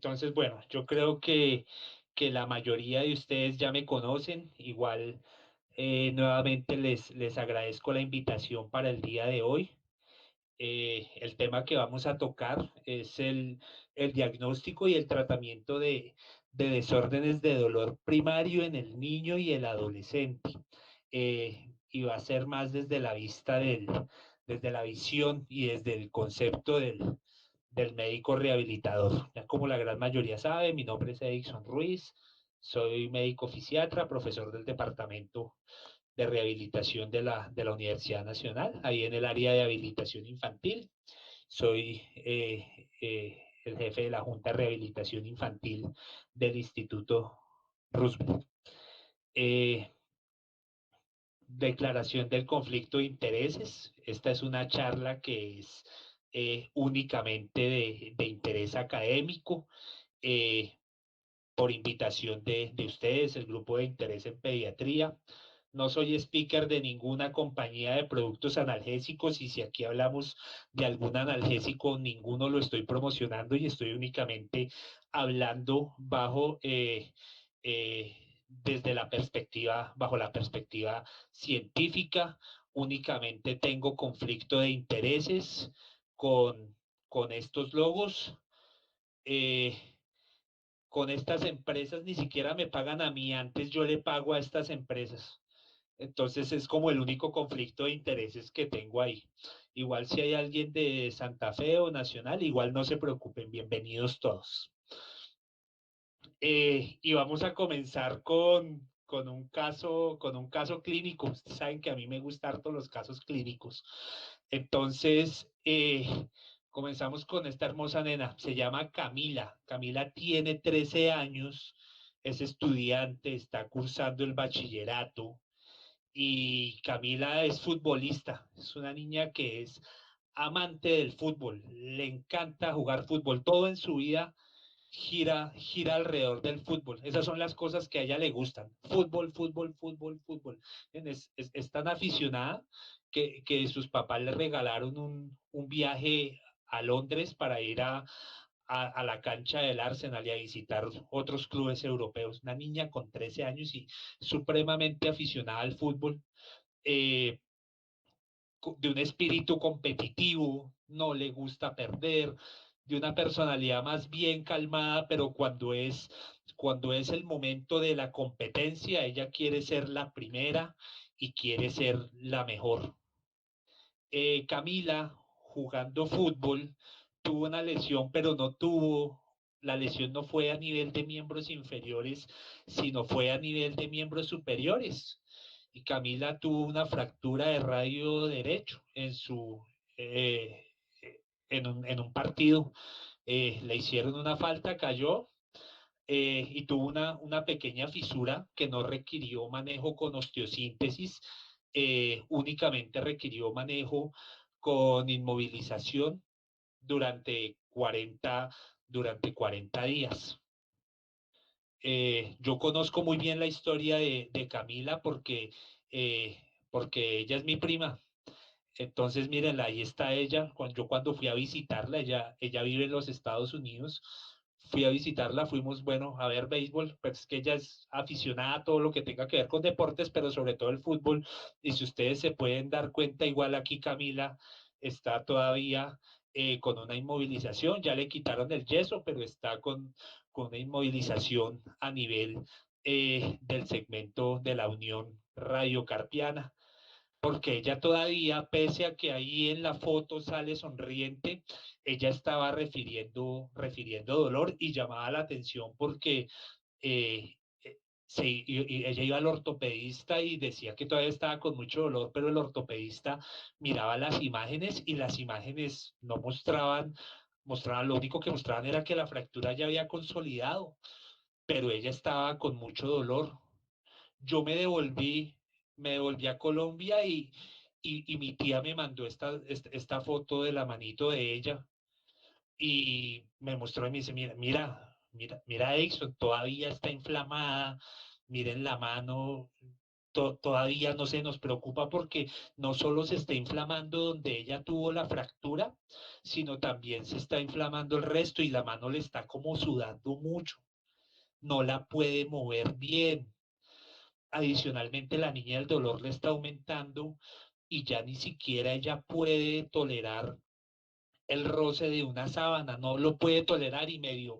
Entonces, bueno, yo creo que la mayoría de ustedes ya me conocen. Igual, nuevamente les agradezco la invitación para el día de hoy. El tema que vamos a tocar es el diagnóstico y el tratamiento de desórdenes de dolor primario en el niño y el adolescente. Y va a ser más desde la vista desde la visión y desde el concepto del médico rehabilitador. Ya como la gran mayoría sabe, mi nombre es Edison Ruiz, soy médico fisiatra, profesor del departamento de rehabilitación de la Universidad Nacional, ahí en el área de habilitación infantil. Soy el jefe de la Junta de Rehabilitación Infantil del Instituto Roosevelt. Eh, Declaración del conflicto de intereses. Esta es una charla que es únicamente de interés académico. Eh, por invitación de ustedes, el grupo de interés en pediatría. No soy speaker de ninguna compañía de productos analgésicos y si aquí hablamos de algún analgésico, ninguno lo estoy promocionando y estoy únicamente hablando desde la perspectiva, bajo la perspectiva científica. Únicamente tengo conflicto de intereses con, con estos logos. Eh, con estas empresas ni siquiera me pagan a mí, antes yo le pago a estas empresas. Entonces es como el único conflicto de intereses que tengo ahí. Igual si hay alguien de Santa Fe o Nacional, igual no se preocupen, bienvenidos todos. Y vamos a comenzar con un caso clínico. Ustedes saben que a mí me gustan harto los casos clínicos. Entonces, comenzamos con esta hermosa nena. Se llama Camila. Camila tiene 13 años, es estudiante, está cursando el bachillerato. Y Camila es futbolista. Es una niña que es amante del fútbol. Le encanta jugar fútbol. Todo en su vida gira alrededor del fútbol. Esas son las cosas que a ella le gustan. Fútbol, fútbol, fútbol, fútbol. Es tan aficionada que sus papás le regalaron un viaje a Londres para ir a la cancha del Arsenal y a visitar otros clubes europeos. Una niña con 13 años y supremamente aficionada al fútbol. Eh, de un espíritu competitivo, no le gusta perder, de una personalidad más bien calmada, pero cuando es el momento de la competencia, ella quiere ser la primera y quiere ser la mejor. Camila, jugando fútbol, tuvo una lesión, pero la lesión no fue a nivel de miembros inferiores, sino fue a nivel de miembros superiores. Y Camila tuvo una fractura de radio derecho eh, en un partido. Le hicieron una falta, cayó y tuvo una pequeña fisura que no requirió manejo con osteosíntesis, únicamente requirió manejo con inmovilización durante 40, durante 40 días. Yo conozco muy bien la historia de Camila porque ella es mi prima. Entonces, mírenla, ahí está ella. Yo cuando fui a visitarla, ella vive en los Estados Unidos. Fui a visitarla, fuimos, bueno, a ver béisbol, pues es que ella es aficionada a todo lo que tenga que ver con deportes, pero sobre todo el fútbol. Y si ustedes se pueden dar cuenta, igual aquí Camila está todavía con una inmovilización, ya le quitaron el yeso, pero está con una inmovilización a nivel del segmento de la unión radiocarpiana porque ella todavía, pese a que ahí en la foto sale sonriente, ella estaba refiriendo dolor y llamaba la atención porque eh, y ella iba al ortopedista y decía que todavía estaba con mucho dolor, pero el ortopedista miraba las imágenes y las imágenes no mostraban, lo único que mostraban era que la fractura ya había consolidado, pero ella estaba con mucho dolor. Yo me devolví a Colombia y mi tía me mandó esta foto de la manito de ella y me mostró y me dice, mira, Exxon, todavía está inflamada, miren la mano, todavía no se nos preocupa porque no solo se está inflamando donde ella tuvo la fractura, sino también se está inflamando el resto y la mano le está como sudando mucho, no la puede mover bien. Adicionalmente, la niña el dolor le está aumentando y ya ni siquiera ella puede tolerar el roce de una sábana, no lo puede tolerar y medio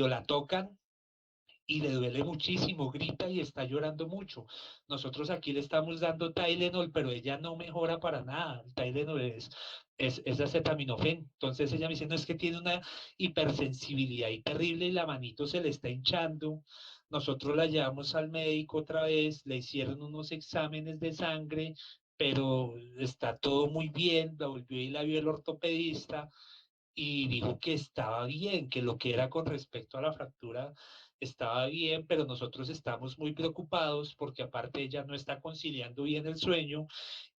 la tocan y le duele muchísimo, grita y está llorando mucho. Nosotros aquí le estamos dando Tylenol, pero ella no mejora para nada. El Tylenol es acetaminofén. Entonces ella me dice, no, es que tiene una hipersensibilidad y terrible y la manito se le está hinchando. Nosotros la llevamos al médico otra vez, le hicieron unos exámenes de sangre, pero está todo muy bien, la volvió y la vio el ortopedista y dijo que estaba bien, que lo que era con respecto a la fractura estaba bien, pero nosotros estamos muy preocupados porque aparte ella no está conciliando bien el sueño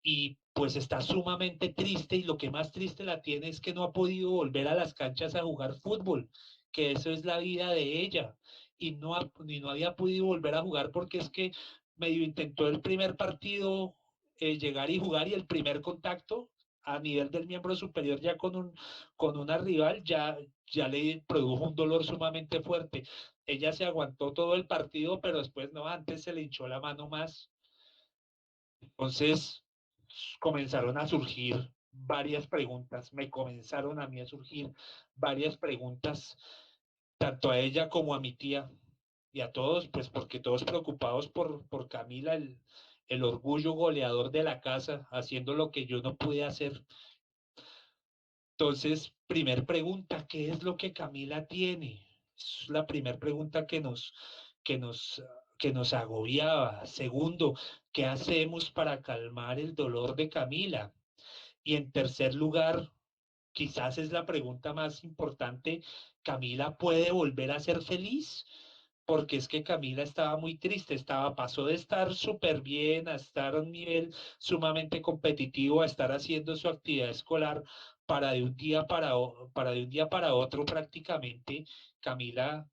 y pues está sumamente triste y lo que más triste la tiene es que no ha podido volver a las canchas a jugar fútbol, que eso es la vida de ella y no había podido volver a jugar porque es que medio intentó el primer partido llegar y jugar y el primer contacto a nivel del miembro superior ya con una rival ya le produjo un dolor sumamente fuerte. Ella se aguantó todo el partido, pero después no, antes se le hinchó la mano más. Entonces comenzaron a surgir varias preguntas, me comenzaron a mí a surgir varias preguntas, tanto a ella como a mi tía y a todos, pues porque todos preocupados por Camila, el orgullo goleador de la casa, haciendo lo que yo no pude hacer. Entonces, primer pregunta, ¿qué es lo que Camila tiene? Es la primera pregunta que nos, que nos agobiaba. Segundo, ¿qué hacemos para calmar el dolor de Camila? Y en tercer lugar, quizás es la pregunta más importante, ¿Camila puede volver a ser feliz? Porque es que Camila estaba muy triste, pasó de estar súper bien a estar a un nivel sumamente competitivo, a estar haciendo su actividad escolar para de un día para otro prácticamente. Camila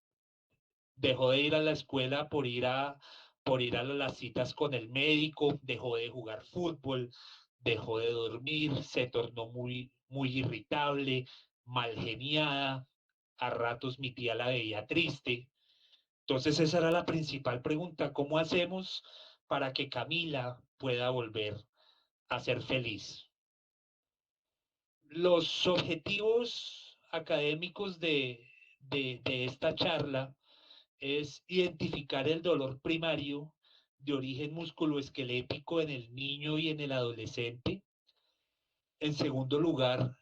dejó de ir a la escuela por ir a las citas con el médico, dejó de jugar fútbol, dejó de dormir, se tornó muy irritable, mal geniada, a ratos mi tía la veía triste. Entonces esa era la principal pregunta, ¿cómo hacemos para que Camila pueda volver a ser feliz? Los objetivos académicos de esta charla es identificar el dolor primario de origen musculoesquelético en el niño y en el adolescente. En segundo lugar,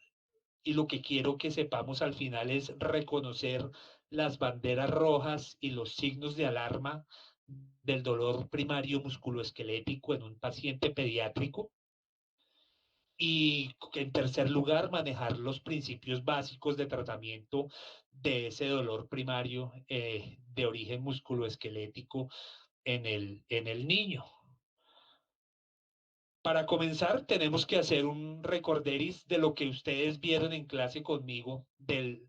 y lo que quiero que sepamos al final es reconocer las banderas rojas y los signos de alarma del dolor primario musculoesquelético en un paciente pediátrico. Y en tercer lugar, manejar los principios básicos de tratamiento de ese dolor primario de origen musculoesquelético en el niño. Para comenzar, tenemos que hacer un recorderis de lo que ustedes vieron en clase conmigo del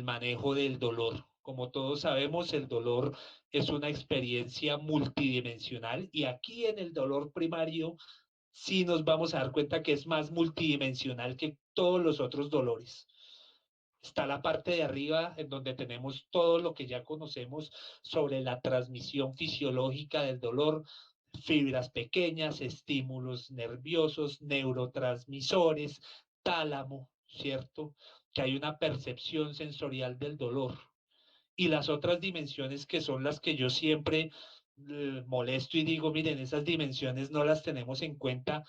manejo del dolor. Como todos sabemos, el dolor es una experiencia multidimensional y aquí en el dolor primario sí nos vamos a dar cuenta que es más multidimensional que todos los otros dolores. Está la parte de arriba en donde tenemos todo lo que ya conocemos sobre la transmisión fisiológica del dolor, fibras pequeñas, estímulos nerviosos, neurotransmisores, tálamo, ¿cierto? Que hay una percepción sensorial del dolor. Y las otras dimensiones que son las que yo siempre molesto y digo, miren, esas dimensiones no las tenemos en cuenta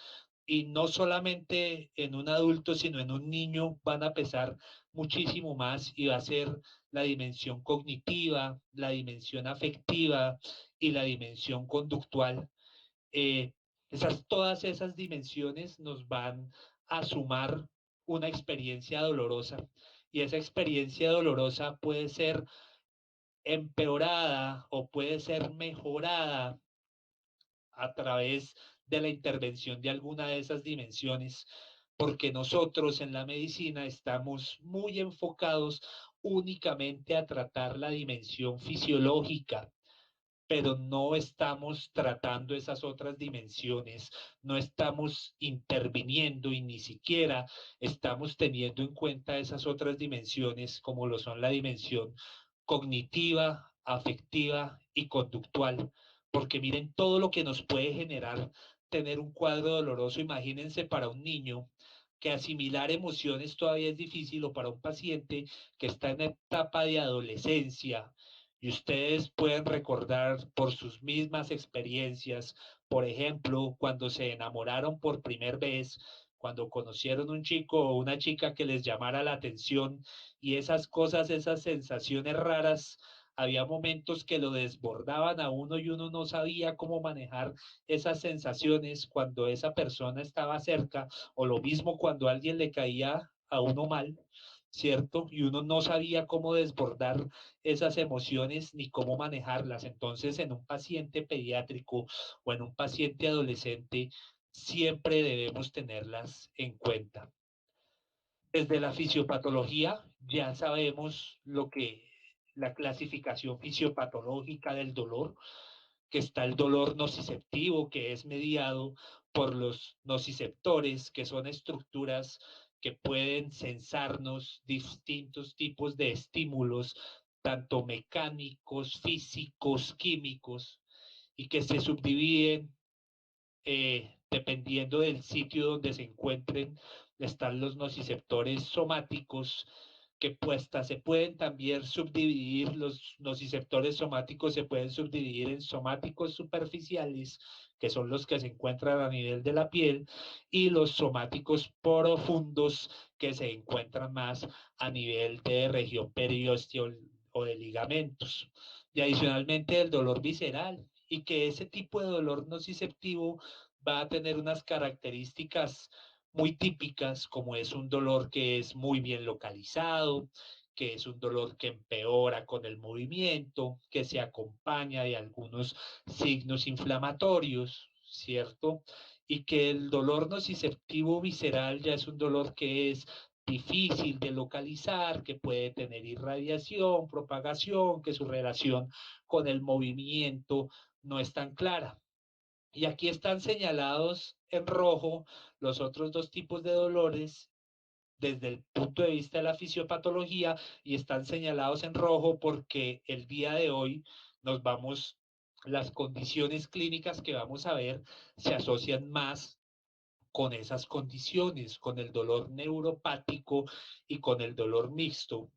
y no solamente en un adulto, sino en un niño van a pesar muchísimo más y va a ser la dimensión cognitiva, la dimensión afectiva y la dimensión conductual. Eh, todas esas dimensiones nos van a sumar una experiencia dolorosa y esa experiencia dolorosa puede ser empeorada o puede ser mejorada a través de la intervención de alguna de esas dimensiones, porque nosotros en la medicina estamos muy enfocados únicamente a tratar la dimensión fisiológica, pero no estamos tratando esas otras dimensiones, no estamos interviniendo y ni siquiera estamos teniendo en cuenta esas otras dimensiones como lo son la dimensión cognitiva, afectiva y conductual. Porque miren todo lo que nos puede generar tener un cuadro doloroso. Imagínense para un niño que asimilar emociones todavía es difícil, o para un paciente que está en etapa de adolescencia. Y ustedes pueden recordar por sus mismas experiencias, por ejemplo, cuando se enamoraron por primera vez, cuando conocieron un chico o una chica que les llamara la atención, y esas cosas, esas sensaciones raras, había momentos que lo desbordaban a uno y uno no sabía cómo manejar esas sensaciones cuando esa persona estaba cerca, o lo mismo cuando alguien le caía a uno mal, ¿cierto? Y uno no sabía cómo desbordar esas emociones ni cómo manejarlas. Entonces, en un paciente pediátrico o en un paciente adolescente, siempre debemos tenerlas en cuenta. Desde la fisiopatología ya sabemos lo que la clasificación fisiopatológica del dolor, que está el dolor nociceptivo, que es mediado por los nociceptores, que son estructuras que pueden sensarnos distintos tipos de estímulos, tanto mecánicos, físicos, químicos, y que se subdividen dependiendo del sitio donde se encuentren. Están los nociceptores somáticos, que puestas se pueden también subdividir, los nociceptores somáticos se pueden subdividir en somáticos superficiales, que son los que se encuentran a nivel de la piel, y los somáticos profundos, que se encuentran más a nivel de región periósteo o de ligamentos. Y adicionalmente el dolor visceral, y que ese tipo de dolor nociceptivo va a tener unas características muy típicas, como es un dolor que es muy bien localizado, que es un dolor que empeora con el movimiento, que se acompaña de algunos signos inflamatorios, ¿cierto? Y que el dolor nociceptivo visceral ya es un dolor que es difícil de localizar, que puede tener irradiación, propagación, que su relación con el movimiento no es tan clara. Y aquí están señalados en rojo los otros dos tipos de dolores desde el punto de vista de la fisiopatología, y están señalados en rojo porque el día de hoy nos vamos, las condiciones clínicas que vamos a ver se asocian más con esas condiciones, con el dolor neuropático y con el dolor mixto,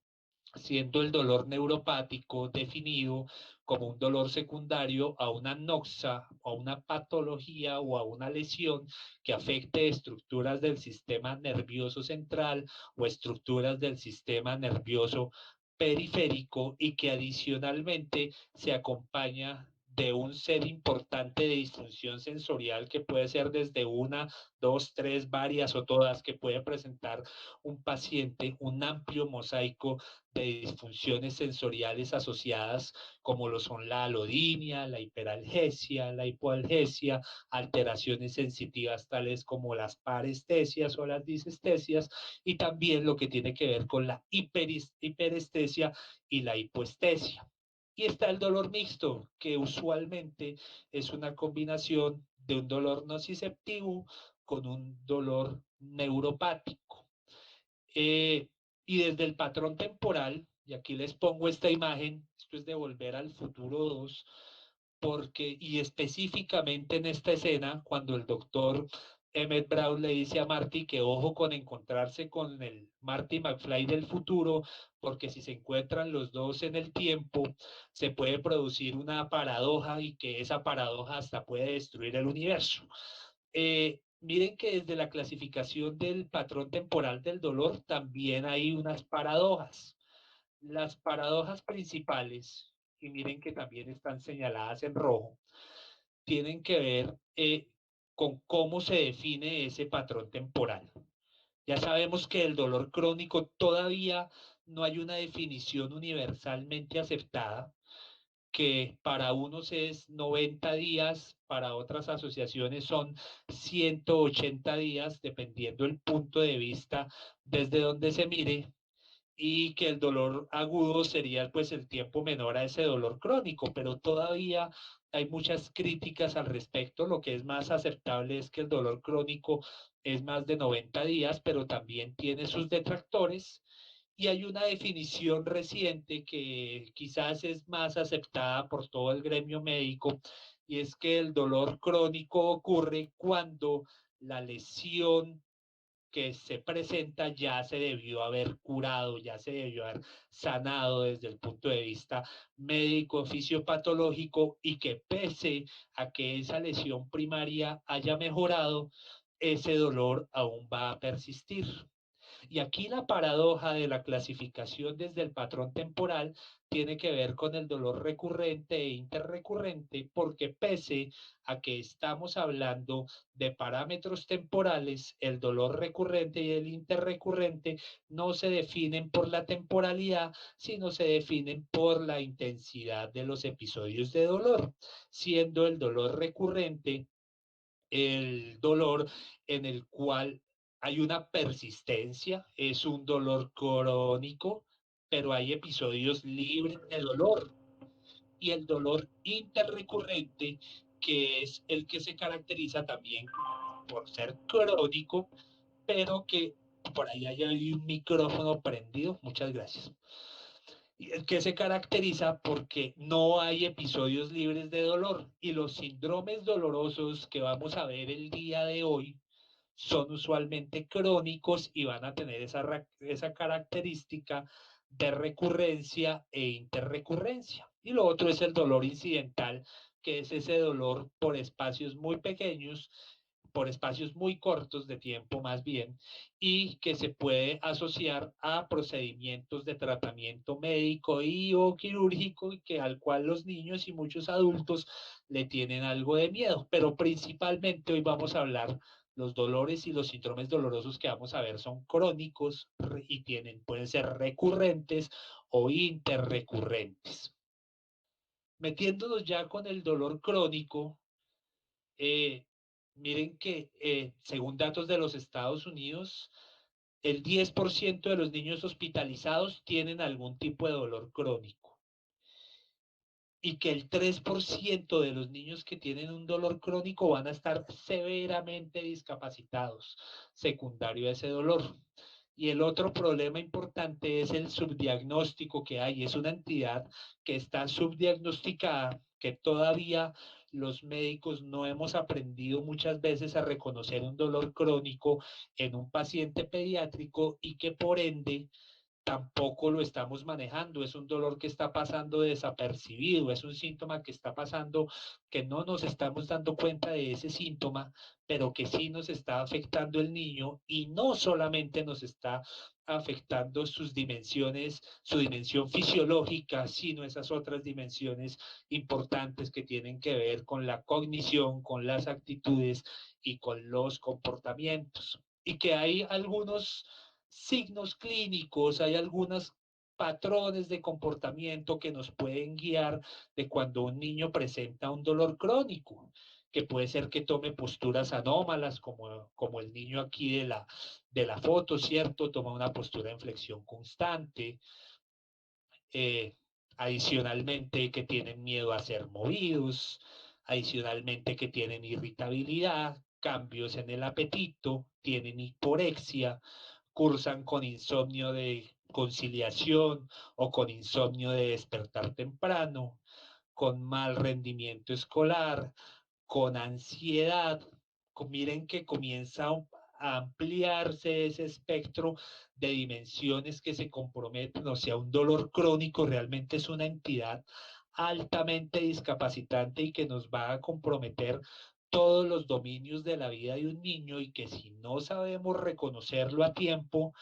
siendo el dolor neuropático definido como un dolor secundario a una noxa, a una patología o a una lesión que afecte estructuras del sistema nervioso central o estructuras del sistema nervioso periférico, y que adicionalmente se acompaña de un ser importante de disfunción sensorial, que puede ser desde una, dos, tres, varias o todas, que puede presentar un paciente, un amplio mosaico de disfunciones sensoriales asociadas, como lo son la alodinia, la hiperalgesia, la hipoalgesia, alteraciones sensitivas tales como las parestesias o las disestesias, y también lo que tiene que ver con la hiperestesia y la hipoestesia. Y está el dolor mixto, que usualmente es una combinación de un dolor nociceptivo con un dolor neuropático. Eh, y desde el patrón temporal, y aquí les pongo esta imagen, esto es de Volver al Futuro 2, porque, y específicamente en esta escena, cuando el doctor Emmett Brown le dice a Marty que ojo con encontrarse con el Marty McFly del futuro, porque si se encuentran los dos en el tiempo, se puede producir una paradoja, y que esa paradoja hasta puede destruir el universo. Miren que desde la clasificación del patrón temporal del dolor también hay unas paradojas. Las paradojas principales, y miren que también están señaladas en rojo, tienen que ver con cómo se define ese patrón temporal. Ya sabemos que el dolor crónico todavía no hay una definición universalmente aceptada, que para unos es 90 días, para otras asociaciones son 180 días, dependiendo el punto de vista desde donde se mire, y que el dolor agudo sería pues el tiempo menor a ese dolor crónico, pero todavía hay muchas críticas al respecto. Lo que es más aceptable es que el dolor crónico es más de 90 días, pero también tiene sus detractores. Y hay una definición reciente que quizás es más aceptada por todo el gremio médico, y es que el dolor crónico ocurre cuando la lesión que se presenta ya se debió haber curado, ya se debió haber sanado desde el punto de vista médico, fisiopatológico, y que pese a que esa lesión primaria haya mejorado, ese dolor aún va a persistir. Y aquí la paradoja de la clasificación desde el patrón temporal tiene que ver con el dolor recurrente e interrecurrente, porque pese a que estamos hablando de parámetros temporales, el dolor recurrente y el interrecurrente no se definen por la temporalidad, sino se definen por la intensidad de los episodios de dolor, siendo el dolor recurrente el dolor en el cual hay una persistencia, es un dolor crónico, pero hay episodios libres de dolor. Y el dolor interrecurrente, que es el que se caracteriza también por ser crónico, pero que por ahí hay un micrófono prendido. Muchas gracias. Y el que se caracteriza porque no hay episodios libres de dolor, y los síndromes dolorosos que vamos a ver el día de hoy son usualmente crónicos y van a tener esa característica de recurrencia e interrecurrencia. Y lo otro es el dolor incidental, que es ese dolor por espacios muy pequeños, por espacios muy cortos de tiempo más bien, y que se puede asociar a procedimientos de tratamiento médico y o quirúrgico, y que al cual los niños y muchos adultos le tienen algo de miedo. Pero principalmente hoy vamos a hablar, los dolores y los síndromes dolorosos que vamos a ver son crónicos y pueden ser recurrentes o interrecurrentes. Metiéndonos ya con el dolor crónico, eh, miren que según datos de los Estados Unidos, el 10% de los niños hospitalizados tienen algún tipo de dolor crónico, y que el 3% de los niños que tienen un dolor crónico van a estar severamente discapacitados, secundario a ese dolor. Y el otro problema importante es el subdiagnóstico que hay. Es una entidad que está subdiagnosticada, que todavía los médicos no hemos aprendido muchas veces a reconocer un dolor crónico en un paciente pediátrico, y que por ende tampoco lo estamos manejando. Es un dolor que está pasando desapercibido, es un síntoma que está pasando, que no nos estamos dando cuenta de ese síntoma, pero que sí nos está afectando el niño, y no solamente nos está afectando sus dimensiones, su dimensión fisiológica, sino esas otras dimensiones importantes que tienen que ver con la cognición, con las actitudes y con los comportamientos. Y que hay algunos signos clínicos, hay algunos patrones de comportamiento que nos pueden guiar de cuando un niño presenta un dolor crónico, que puede ser que tome posturas anómalas, como el niño aquí de la foto, ¿cierto? Toma una postura en flexión constante, eh, adicionalmente que tienen miedo a ser movidos, adicionalmente que tienen irritabilidad, cambios en el apetito, tienen hiporexia, cursan con insomnio de conciliación o con insomnio de despertar temprano, con mal rendimiento escolar, con ansiedad. Miren que comienza a ampliarse ese espectro de dimensiones que se comprometen. O sea, un dolor crónico realmente es una entidad altamente discapacitante y que nos va a comprometer todos los dominios de la vida de un niño, y que si no sabemos reconocerlo a tiempo,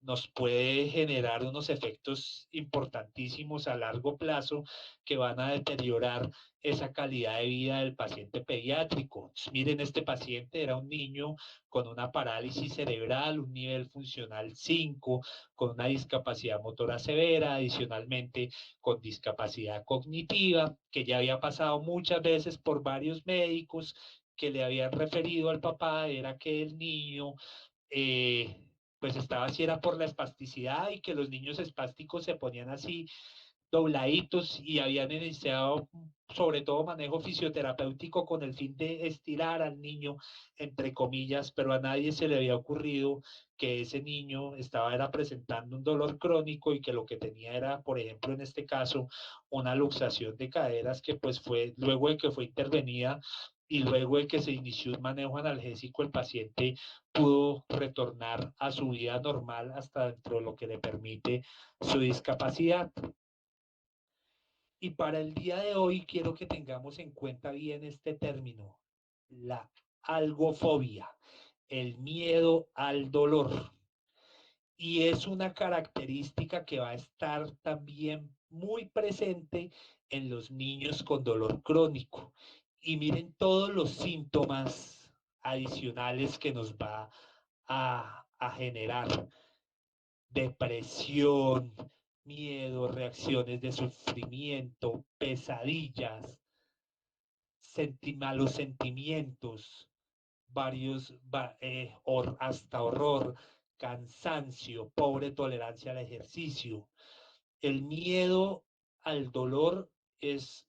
nos puede generar unos efectos importantísimos a largo plazo que van a deteriorar esa calidad de vida del paciente pediátrico. Entonces, miren, este paciente era un niño con una parálisis cerebral, un nivel funcional 5, con una discapacidad motora severa, adicionalmente con discapacidad cognitiva, que ya había pasado muchas veces por varios médicos, que le habían referido al papá era que el niño pues estaba así era por la espasticidad y que los niños espásticos se ponían así dobladitos y habían iniciado sobre todo manejo fisioterapéutico con el fin de estirar al niño, entre comillas, pero a nadie se le había ocurrido que ese niño estaba era presentando un dolor crónico y que lo que tenía era, por ejemplo, en este caso, una luxación de caderas que pues fue luego de que fue intervenida y luego de que se inició un manejo analgésico, el paciente pudo retornar a su vida normal hasta dentro de lo que le permite su discapacidad. Y para el día de hoy quiero que tengamos en cuenta bien este término, la algofobia, el miedo al dolor. Y es una característica que va a estar también muy presente en los niños con dolor crónico. Y miren todos los síntomas adicionales que nos va a generar. Depresión, miedo, reacciones de sufrimiento, pesadillas, malos sentimientos, varios, hasta horror, cansancio, pobre tolerancia al ejercicio. El miedo al dolor es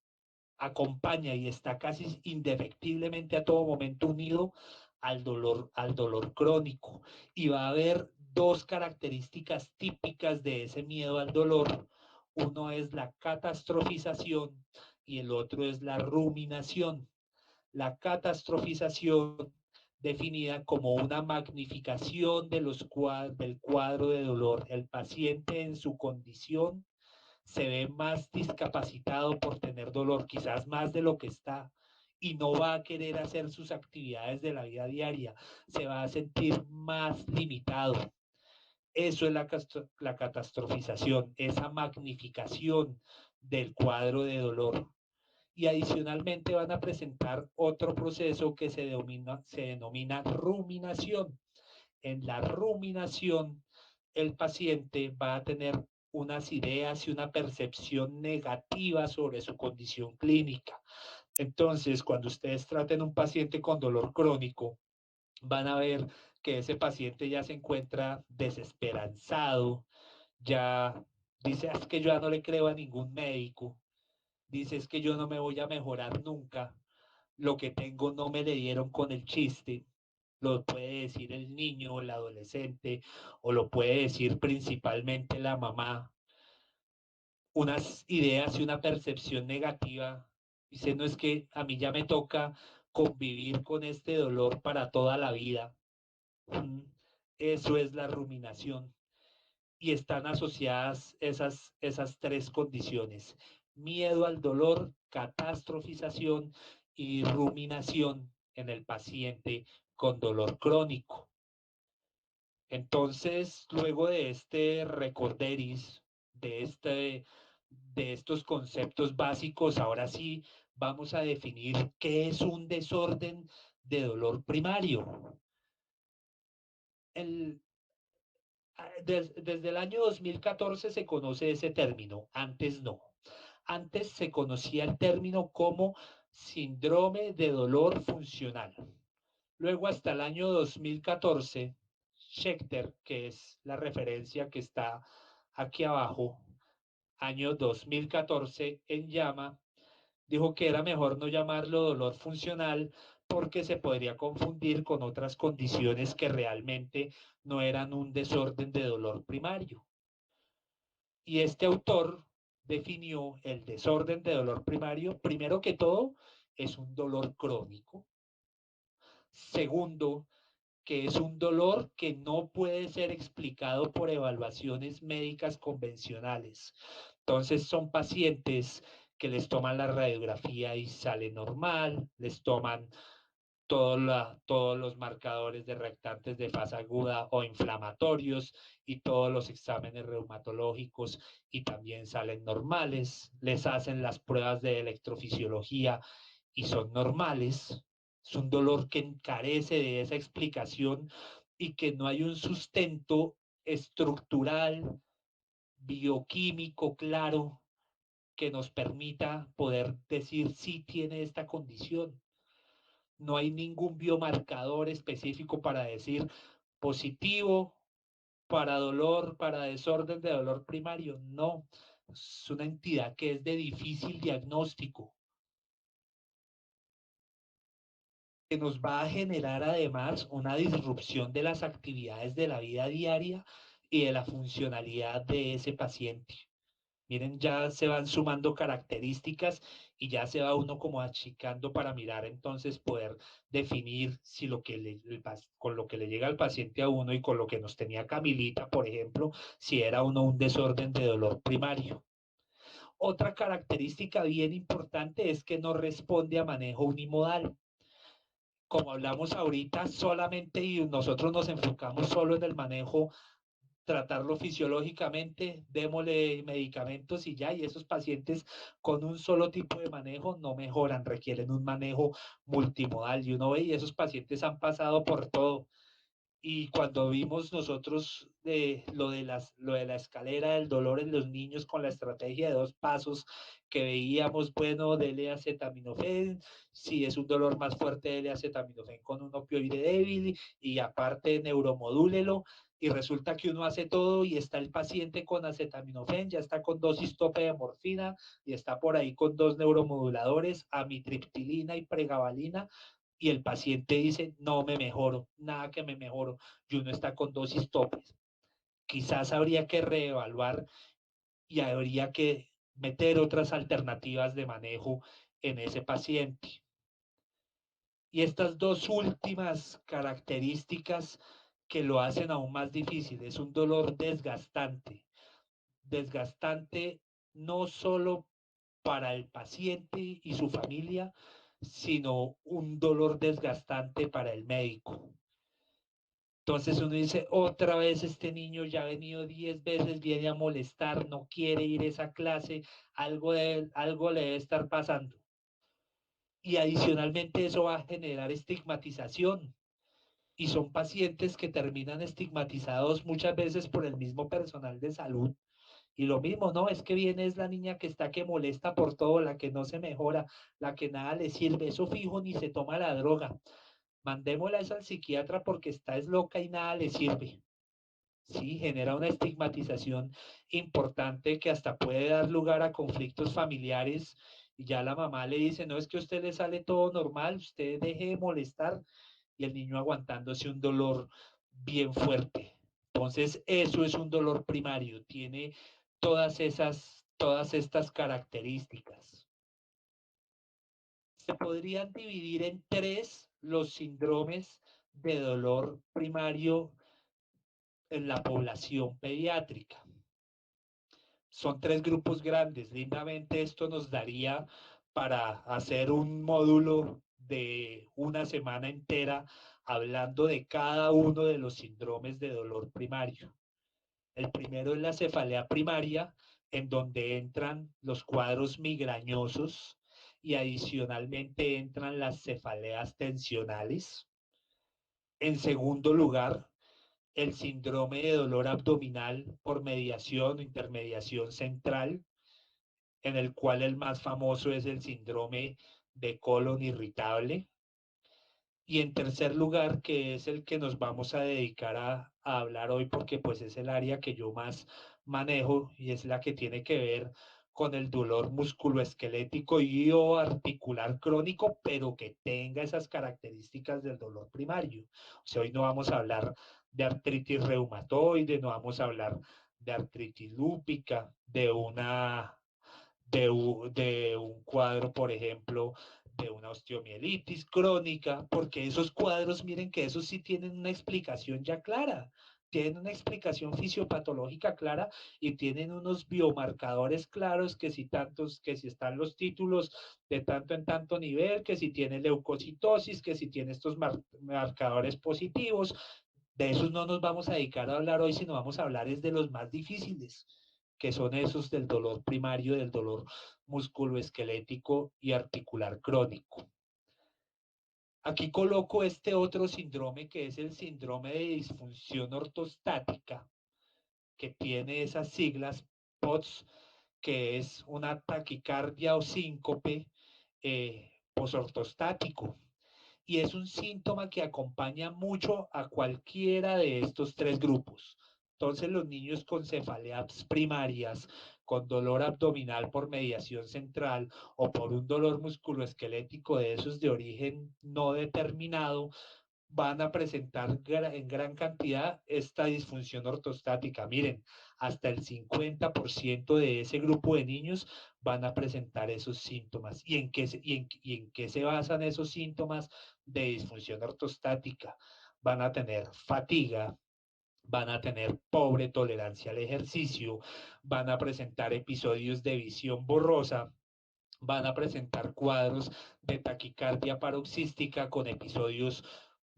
acompaña y está casi indefectiblemente a todo momento unido al dolor crónico. Y va a haber dos características típicas de ese miedo al dolor. Uno es la catastrofización y el otro es la ruminación. La catastrofización definida como una magnificación de del cuadro de dolor. El paciente en su condición se ve más discapacitado por tener dolor, quizás más de lo que está, y no va a querer hacer sus actividades de la vida diaria, se va a sentir más limitado. Eso es la catastrofización, esa magnificación del cuadro de dolor. Y adicionalmente van a presentar otro proceso que se denomina ruminación. En la ruminación, el paciente va a tener unas ideas y una percepción negativa sobre su condición clínica. Entonces, cuando ustedes traten un paciente con dolor crónico, van a ver que ese paciente ya se encuentra desesperanzado, ya dice, es que yo ya no le creo a ningún médico, dice, es que yo no me voy a mejorar nunca, lo que tengo no me le dieron con el chiste, lo puede decir el niño, el adolescente, o lo puede decir principalmente la mamá, unas ideas y una percepción negativa. Dice, no es que a mí ya me toca convivir con este dolor para toda la vida. Eso es la ruminación. Y están asociadas esas tres condiciones. Miedo al dolor, catastrofización y ruminación en el paciente con dolor crónico. Entonces, luego de este recorderis, de estos conceptos básicos, ahora sí vamos a definir qué es un desorden de dolor primario. El, desde el año 2014 se conoce ese término, antes no. Antes se conocía el término como síndrome de dolor funcional. Luego, hasta el año 2014, Schechter, que es la referencia que está aquí abajo, año 2014 en llama, dijo que era mejor no llamarlo dolor funcional porque se podría confundir con otras condiciones que realmente no eran un desorden de dolor primario. Y este autor definió el desorden de dolor primario, primero que todo, es un dolor crónico. Segundo, que es un dolor que no puede ser explicado por evaluaciones médicas convencionales. Entonces son pacientes que les toman la radiografía y sale normal, les toman todos los marcadores de reactantes de fase aguda o inflamatorios y todos los exámenes reumatológicos y también salen normales, les hacen las pruebas de electrofisiología y son normales. Es un dolor que carece de esa explicación y que no hay un sustento estructural, bioquímico claro que nos permita poder decir si tiene esta condición. No hay ningún biomarcador específico para decir positivo para dolor, para desorden de dolor primario. No, es una entidad que es de difícil diagnóstico, que nos va a generar además una disrupción de las actividades de la vida diaria y de la funcionalidad de ese paciente. Miren, ya se van sumando características y ya se va uno como achicando para mirar, entonces poder definir si lo que con lo que le llega al paciente a uno y con lo que nos tenía Camilita, por ejemplo, si era uno un desorden de dolor primario. Otra característica bien importante es que no responde a manejo unimodal. Como hablamos ahorita, solamente y nosotros nos enfocamos solo en el manejo, tratarlo fisiológicamente, démosle medicamentos y ya, y esos pacientes con un solo tipo de manejo no mejoran, requieren un manejo multimodal y uno ve y esos pacientes han pasado por todo. Y cuando vimos nosotros lo de la escalera del dolor en los niños con la estrategia de 2 pasos, que veíamos, bueno, dele acetaminofén, si es un dolor más fuerte, dele acetaminofén con un opioide débil y aparte neuromodúlelo, y resulta que uno hace todo y está el paciente con acetaminofén, ya está con dosis tope de morfina y está por ahí con 2 neuromoduladores, amitriptilina y pregabalina, y el paciente dice, no me mejoro, nada que me mejoro, y uno está con dosis topes. Quizás habría que reevaluar y habría que meter otras alternativas de manejo en ese paciente. Y estas dos últimas características que lo hacen aún más difícil, es un dolor desgastante, desgastante no solo para el paciente y su familia, sino un dolor desgastante para el médico. Entonces uno dice, otra vez este niño ya ha venido 10 veces, viene a molestar, no quiere ir a esa clase, algo le debe estar pasando. Y adicionalmente eso va a generar estigmatización. Y son pacientes que terminan estigmatizados muchas veces por el mismo personal de salud. Y lo mismo, ¿no? Es que viene es la niña que está que molesta por todo, la que no se mejora, la que nada le sirve, eso fijo ni se toma la droga. Mandémosla eso al psiquiatra porque está es loca y nada le sirve. Sí, genera una estigmatización importante que hasta puede dar lugar a conflictos familiares y ya la mamá le dice, no es que a usted le sale todo normal, usted deje de molestar y el niño aguantándose un dolor bien fuerte. Entonces, eso es un dolor primario, tiene todas estas características. Se podrían dividir en 3 los síndromes de dolor primario en la población pediátrica. Son 3 grupos grandes. Lindamente esto nos daría para hacer un módulo de una semana entera hablando de cada uno de los síndromes de dolor primario. El primero es la cefalea primaria, en donde entran los cuadros migrañosos y adicionalmente entran las cefaleas tensionales. En segundo lugar, el síndrome de dolor abdominal por mediación o intermediación central, en el cual el más famoso es el síndrome de colon irritable. Y en tercer lugar, que es el que nos vamos a dedicar a hablar hoy, porque pues es el área que yo más manejo y es la que tiene que ver con el dolor musculoesquelético y o articular crónico, pero que tenga esas características del dolor primario. O sea, hoy no vamos a hablar de artritis reumatoide, no vamos a hablar de artritis lúpica, de un cuadro, por ejemplo, de una osteomielitis crónica, porque esos cuadros, miren que esos sí tienen una explicación ya clara, tienen una explicación fisiopatológica clara y tienen unos biomarcadores claros que si tantos, que si están los títulos de tanto en tanto nivel, que si tiene leucocitosis, que si tiene estos marcadores positivos. De esos no nos vamos a dedicar a hablar hoy, sino vamos a hablar es de los más difíciles, que son esos del dolor primario, del dolor musculoesquelético y articular crónico. Aquí coloco este otro síndrome que es el síndrome de disfunción ortostática, que tiene esas siglas POTS, que es una taquicardia o síncope posortostático. Y es un síntoma que acompaña mucho a cualquiera de estos 3 grupos, Entonces los niños con cefaleas primarias, con dolor abdominal por mediación central o por un dolor musculoesquelético de esos de origen no determinado, van a presentar en gran cantidad esta disfunción ortostática. Miren, hasta el 50% de ese grupo de niños van a presentar esos síntomas. ¿Y en qué se basan esos síntomas de disfunción ortostática? Van a tener fatiga, van a tener pobre tolerancia al ejercicio, van a presentar episodios de visión borrosa, van a presentar cuadros de taquicardia paroxística con episodios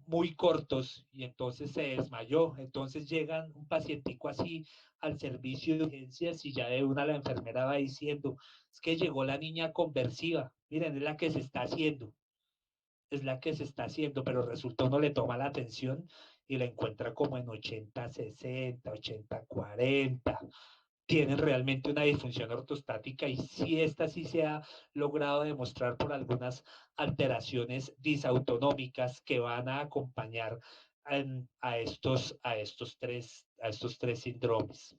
muy cortos y entonces se desmayó. Entonces llegan un pacientico así al servicio de urgencias y ya de una la enfermera va diciendo, es que llegó la niña conversiva, miren, es la que se está haciendo, es la que se está haciendo, pero resulta uno le toma la atención y la encuentra como en 80-60, 80-40, tienen realmente una disfunción ortostática y si esta sí se ha logrado demostrar por algunas alteraciones disautonómicas que van a acompañar a estos tres síndromes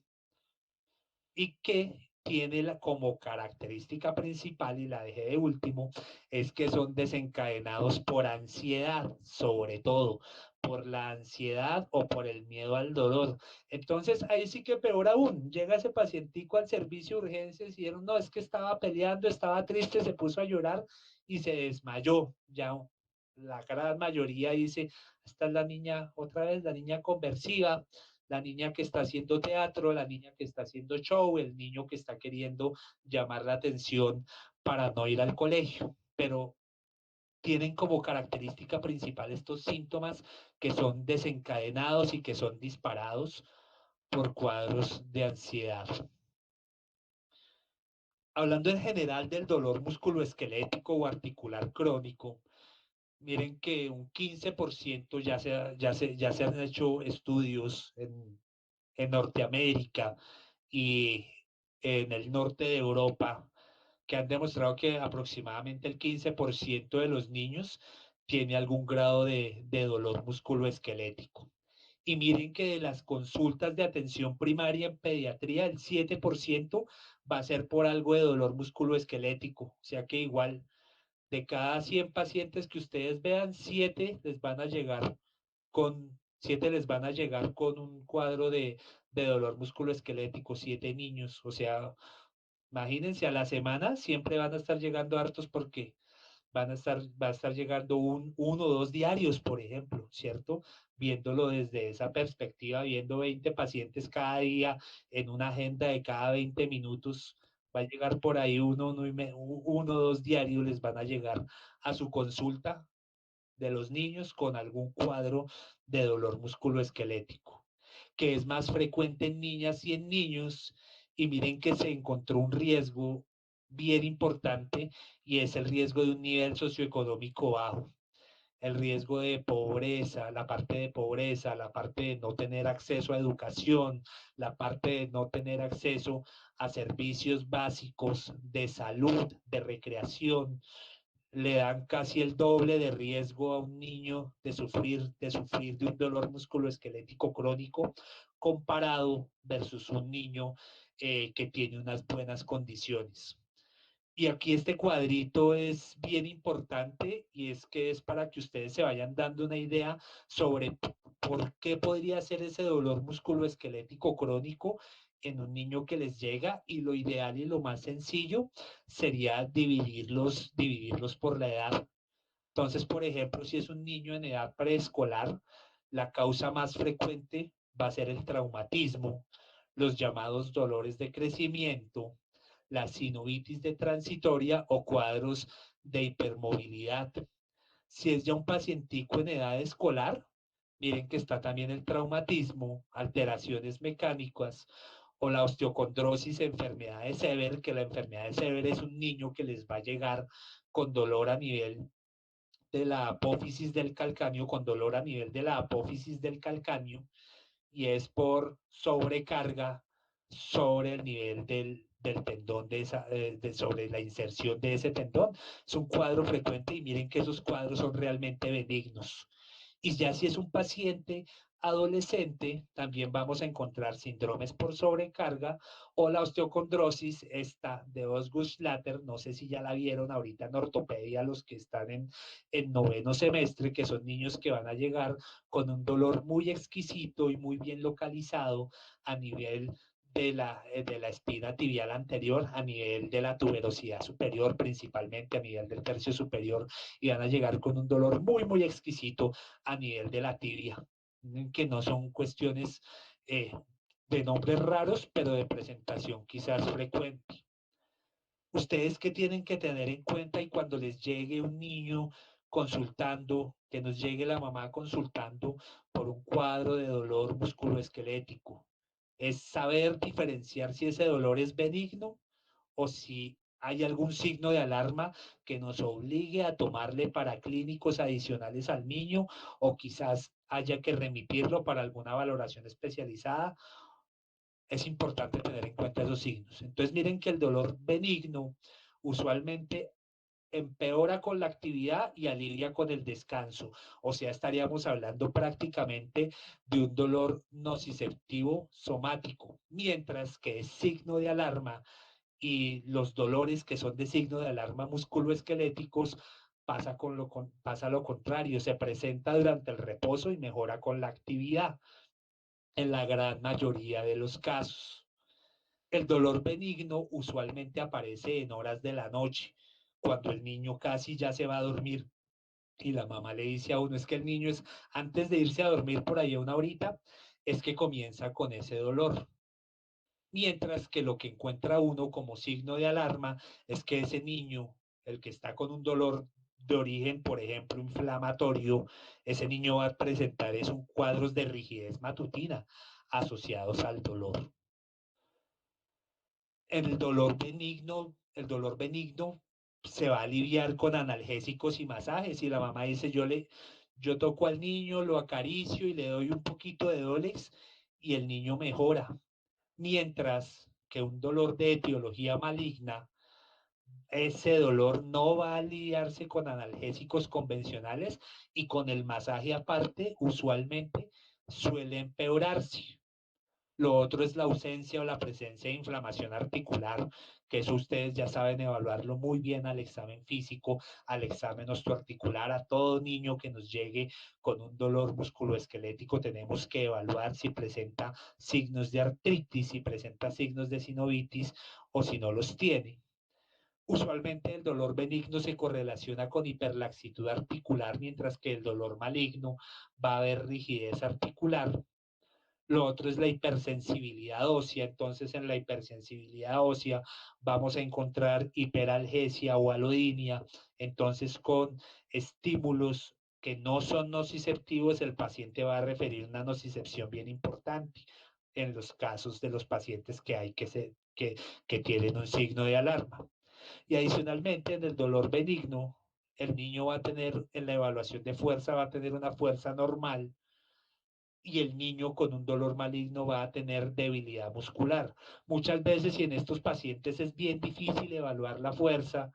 y que tiene como característica principal, y la dejé de último, es que son desencadenados por ansiedad, sobre todo por la ansiedad o por el miedo al dolor. Entonces, ahí sí que peor aún, llega ese pacientico al servicio de urgencias y dijeron, no, es que estaba peleando, estaba triste, se puso a llorar y se desmayó. Ya la gran mayoría dice, esta es la niña, otra vez, la niña conversiva, la niña que está haciendo teatro, la niña que está haciendo show, el niño que está queriendo llamar la atención para no ir al colegio, pero tienen como característica principal estos síntomas que son desencadenados y que son disparados por cuadros de ansiedad. Hablando en general del dolor musculoesquelético o articular crónico, miren que un 15% ya se han hecho estudios en Norteamérica y en el norte de Europa, que han demostrado que aproximadamente el 15% de los niños tiene algún grado de dolor musculoesquelético. Y miren que de las consultas de atención primaria en pediatría, el 7% va a ser por algo de dolor musculoesquelético. O sea que igual de cada 100 pacientes que ustedes vean, 7 les van a llegar con un cuadro de dolor musculoesquelético, 7 niños. O sea, imagínense, a la semana siempre van a estar llegando hartos porque va a estar llegando uno o dos diarios, por ejemplo, ¿cierto? Viéndolo desde esa perspectiva, viendo 20 pacientes cada día en una agenda de cada 20 minutos, va a llegar por ahí uno o dos diarios les van a llegar a su consulta de los niños con algún cuadro de dolor musculoesquelético, que es más frecuente en niñas y en niños, y miren que se encontró un riesgo bien importante y es el riesgo de un nivel socioeconómico bajo, el riesgo de pobreza, la parte de pobreza, la parte de no tener acceso a educación, la parte de no tener acceso a servicios básicos de salud, de recreación, le dan casi el doble de riesgo a un niño de sufrir de un dolor musculoesquelético crónico comparado versus un niño que tiene unas buenas condiciones. Y aquí este cuadrito es bien importante y es que es para que ustedes se vayan dando una idea sobre por qué podría ser ese dolor musculoesquelético crónico en un niño que les llega, y lo ideal y lo más sencillo sería dividirlos por la edad. Entonces, por ejemplo, si es un niño en edad preescolar, la causa más frecuente va a ser el traumatismo, los llamados dolores de crecimiento, la sinovitis de transitoria o cuadros de hipermovilidad. Si es ya un pacientico en edad escolar, miren que está también el traumatismo, alteraciones mecánicas o la osteocondrosis, enfermedad de Sever, que la enfermedad de Sever es un niño que les va a llegar con dolor a nivel de la apófisis del calcáneo, con dolor a nivel de la apófisis del calcáneo, y es por sobrecarga sobre el nivel del tendón, sobre la inserción de ese tendón. Es un cuadro frecuente y miren que esos cuadros son realmente benignos. Y ya si es un paciente adolescente también vamos a encontrar síndromes por sobrecarga o la osteocondrosis, esta de Osgood-Schlatter, no sé si ya la vieron ahorita en ortopedia los que están en noveno semestre, que son niños que van a llegar con un dolor muy exquisito y muy bien localizado a nivel de la espina tibial anterior, a nivel de la tuberosidad superior, principalmente a nivel del tercio superior, y van a llegar con un dolor muy, muy exquisito a nivel de la tibia, que no son cuestiones de nombres raros, pero de presentación quizás frecuente. ¿Ustedes qué tienen que tener en cuenta y cuando les llegue un niño consultando, que nos llegue la mamá consultando por un cuadro de dolor musculoesquelético? Es saber diferenciar si ese dolor es benigno o si hay algún signo de alarma que nos obligue a tomarle paraclínicos adicionales al niño o quizás haya que remitirlo para alguna valoración especializada. Es importante tener en cuenta esos signos. Entonces miren que el dolor benigno usualmente empeora con la actividad y alivia con el descanso. O sea, estaríamos hablando prácticamente de un dolor nociceptivo somático, mientras que es signo de alarma y los dolores que son de signo de alarma musculoesqueléticos pasa lo contrario, se presenta durante el reposo y mejora con la actividad en la gran mayoría de los casos. El dolor benigno usualmente aparece en horas de la noche, cuando el niño casi ya se va a dormir y la mamá le dice a uno, es que el niño es, antes de irse a dormir por ahí una horita, es que comienza con ese dolor. Mientras que lo que encuentra uno como signo de alarma es que ese niño, el que está con un dolor de origen, por ejemplo, inflamatorio, ese niño va a presentar esos cuadros de rigidez matutina asociados al dolor. El dolor benigno se va a aliviar con analgésicos y masajes. Y la mamá dice, yo toco al niño, lo acaricio y le doy un poquito de Dolex y el niño mejora. Mientras que un dolor de etiología maligna, ese dolor no va a aliviarse con analgésicos convencionales y con el masaje aparte, usualmente suele empeorarse. Lo otro es la ausencia o la presencia de inflamación articular, que eso ustedes ya saben evaluarlo muy bien al examen físico, al examen osteoarticular. A todo niño que nos llegue con un dolor musculoesquelético tenemos que evaluar si presenta signos de artritis, si presenta signos de sinovitis o si no los tiene. Usualmente el dolor benigno se correlaciona con hiperlaxitud articular, mientras que el dolor maligno va a haber rigidez articular. Lo otro es la hipersensibilidad ósea. Entonces, en la hipersensibilidad ósea vamos a encontrar hiperalgesia o alodinia. Entonces, con estímulos que no son nociceptivos, el paciente va a referir una nocicepción bien importante en los casos de los pacientes que hay que tienen un signo de alarma. Y adicionalmente, en el dolor benigno, el niño va a tener, en la evaluación de fuerza, va a tener una fuerza normal y el niño con un dolor maligno va a tener debilidad muscular. Muchas veces y en estos pacientes es bien difícil evaluar la fuerza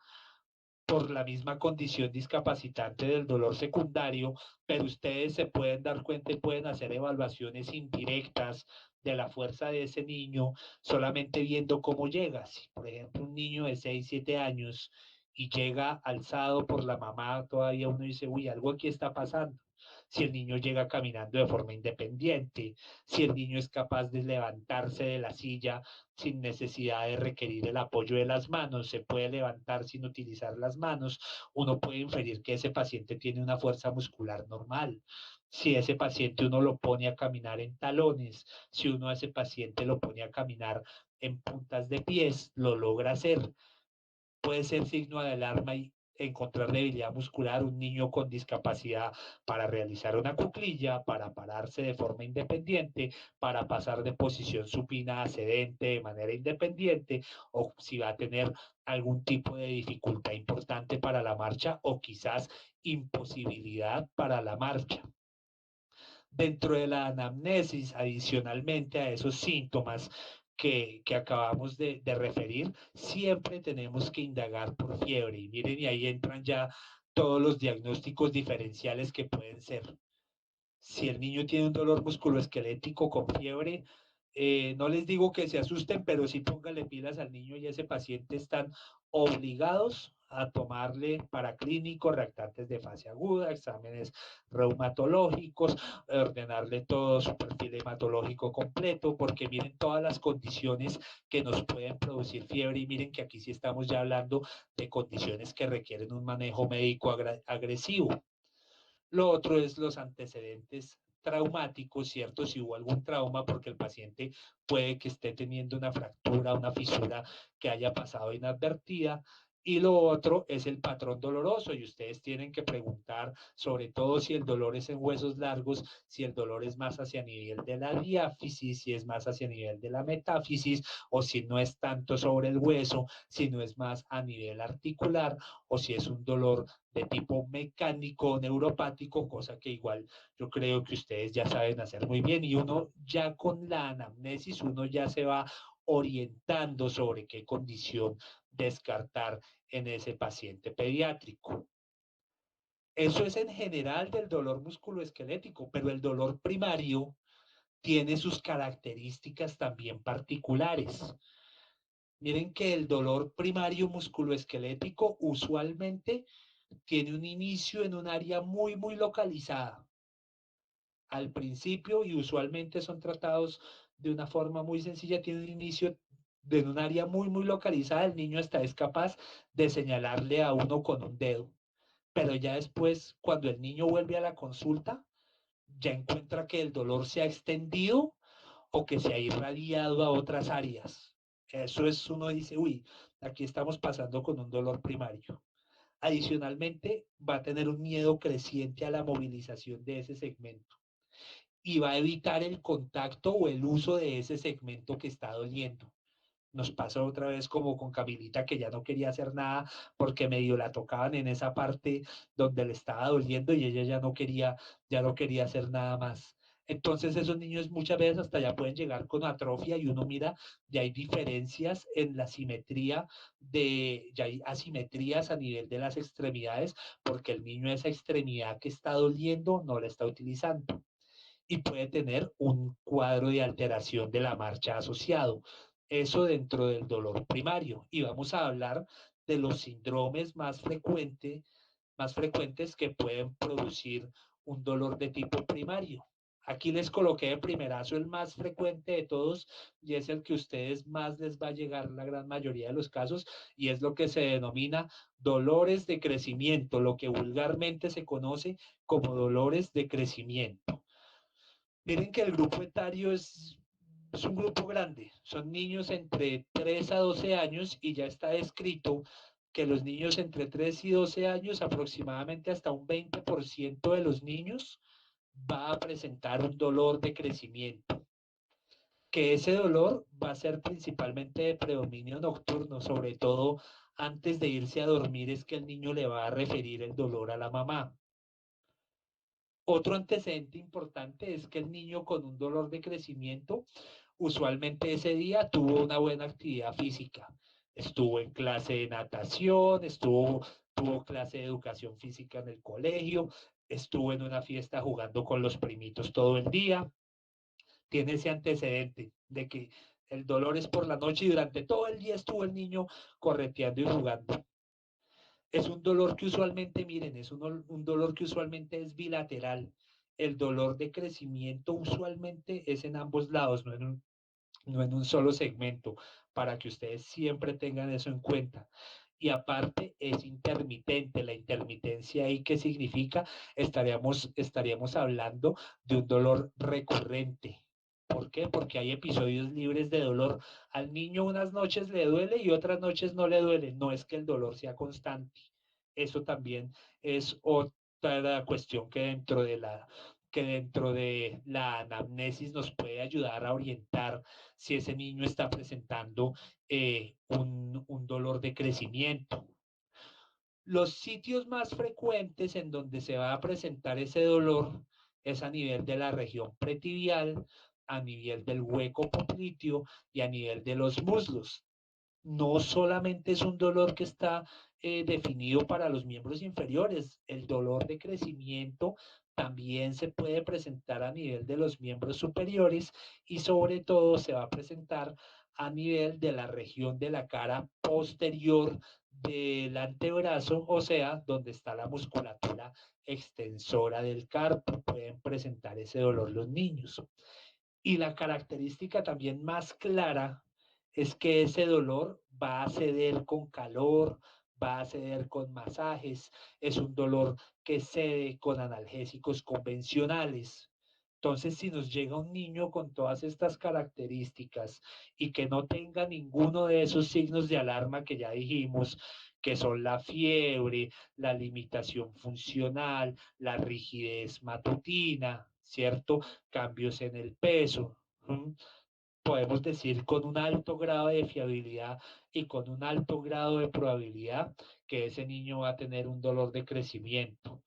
por la misma condición discapacitante del dolor secundario, pero ustedes se pueden dar cuenta y pueden hacer evaluaciones indirectas de la fuerza de ese niño solamente viendo cómo llega. Si, por ejemplo, un niño de 6 7 años y llega alzado por la mamá, todavía uno dice, uy, algo aquí está pasando. Si el niño llega caminando de forma independiente, si el niño es capaz de levantarse de la silla sin necesidad de requerir el apoyo de las manos, se puede levantar sin utilizar las manos, uno puede inferir que ese paciente tiene una fuerza muscular normal. Si ese paciente uno lo pone a caminar en talones, si uno a ese paciente lo pone a caminar en puntas de pies, lo logra hacer. Puede ser signo de alarma y encontrar debilidad muscular, un niño con discapacidad para realizar una cuclilla, para pararse de forma independiente, para pasar de posición supina a sedente de manera independiente, o si va a tener algún tipo de dificultad importante para la marcha o quizás imposibilidad para la marcha. Dentro de la anamnesis, adicionalmente a esos síntomas que acabamos de referir, siempre tenemos que indagar por fiebre. Y miren, y ahí entran ya todos los diagnósticos diferenciales que pueden ser. Si el niño tiene un dolor musculoesquelético con fiebre, no les digo que se asusten, pero sí pónganle pilas al niño y ese paciente están obligados a tomarle paraclínicos, reactantes de fase aguda, exámenes reumatológicos, ordenarle todo su perfil hematológico completo, porque miren todas las condiciones que nos pueden producir fiebre y miren que aquí sí estamos ya hablando de condiciones que requieren un manejo médico agresivo. Lo otro es los antecedentes traumáticos, ¿cierto? Si hubo algún trauma, porque el paciente puede que esté teniendo una fractura, una fisura que haya pasado inadvertida. Y lo otro es el patrón doloroso y ustedes tienen que preguntar sobre todo si el dolor es en huesos largos, si el dolor es más hacia nivel de la diáfisis, si es más hacia nivel de la metáfisis o si no es tanto sobre el hueso, si no es más a nivel articular o si es un dolor de tipo mecánico, neuropático, cosa que igual yo creo que ustedes ya saben hacer muy bien y uno ya con la anamnesis, uno ya se va orientando sobre qué condición descartar en ese paciente pediátrico. Eso es en general del dolor musculoesquelético, pero el dolor primario tiene sus características también particulares. Miren que el dolor primario musculoesquelético usualmente tiene un inicio en un área muy, muy localizada al principio y usualmente son tratados de una forma muy sencilla, tiene un inicio en un área muy, muy localizada, el niño hasta es capaz de señalarle a uno con un dedo, pero ya después, cuando el niño vuelve a la consulta, ya encuentra que el dolor se ha extendido o que se ha irradiado a otras áreas. Eso es, uno dice, uy, aquí estamos pasando con un dolor primario. Adicionalmente, va a tener un miedo creciente a la movilización de ese segmento y va a evitar el contacto o el uso de ese segmento que está doliendo. Nos pasó otra vez como con Camilita que ya no quería hacer nada porque medio la tocaban en esa parte donde le estaba doliendo y ella ya no quería hacer nada más. Entonces esos niños muchas veces hasta ya pueden llegar con atrofia y uno mira, ya hay diferencias en la simetría ya hay asimetrías a nivel de las extremidades porque el niño esa extremidad que está doliendo no la está utilizando y puede tener un cuadro de alteración de la marcha asociado. Eso dentro del dolor primario. Y vamos a hablar de los síndromes más frecuentes que pueden producir un dolor de tipo primario. Aquí les coloqué de primerazo el más frecuente de todos y es el que a ustedes más les va a llegar la gran mayoría de los casos y es lo que se denomina dolores de crecimiento, lo que vulgarmente se conoce como dolores de crecimiento. Miren que el grupo etario es un grupo grande, son niños entre 3 a 12 años y ya está descrito que los niños entre 3 y 12 años, aproximadamente hasta un 20% de los niños va a presentar un dolor de crecimiento, que ese dolor va a ser principalmente de predominio nocturno, sobre todo antes de irse a dormir es que el niño le va a referir el dolor a la mamá. Otro antecedente importante es que el niño con un dolor de crecimiento usualmente ese día tuvo una buena actividad física. Estuvo en clase de natación, tuvo clase de educación física en el colegio, estuvo en una fiesta jugando con los primitos todo el día. Tiene ese antecedente de que el dolor es por la noche y durante todo el día estuvo el niño correteando y jugando. Es un dolor que usualmente, miren, es un dolor que usualmente es bilateral. El dolor de crecimiento usualmente es en ambos lados, no en un solo segmento, para que ustedes siempre tengan eso en cuenta. Y aparte es intermitente. La intermitencia ahí, ¿qué significa? Estaríamos hablando de un dolor recurrente. ¿Por qué? Porque hay episodios libres de dolor. Al niño unas noches le duele y otras noches no le duele. No es que el dolor sea constante. Eso también es otra cuestión que dentro de la anamnesis nos puede ayudar a orientar si ese niño está presentando un dolor de crecimiento. Los sitios más frecuentes en donde se va a presentar ese dolor es a nivel de la región pretibial, a nivel del hueco popliteo y a nivel de los muslos. no solamente es un dolor que está definido para los miembros inferiores, el dolor de crecimiento también se puede presentar a nivel de los miembros superiores y sobre todo se va a presentar a nivel de la región de la cara posterior del antebrazo, o sea, donde está la musculatura extensora del carpo. Pueden presentar ese dolor los niños. Y la característica también más clara es que ese dolor va a ceder con calor, va a ceder con masajes, es un dolor que cede con analgésicos convencionales. Entonces, si nos llega un niño con todas estas características y que no tenga ninguno de esos signos de alarma que ya dijimos, que son la fiebre, la limitación funcional, la rigidez matutina, ¿cierto? Cambios en el peso. Podemos decir con un alto grado de fiabilidad y con un alto grado de probabilidad que ese niño va a tener un dolor de crecimiento.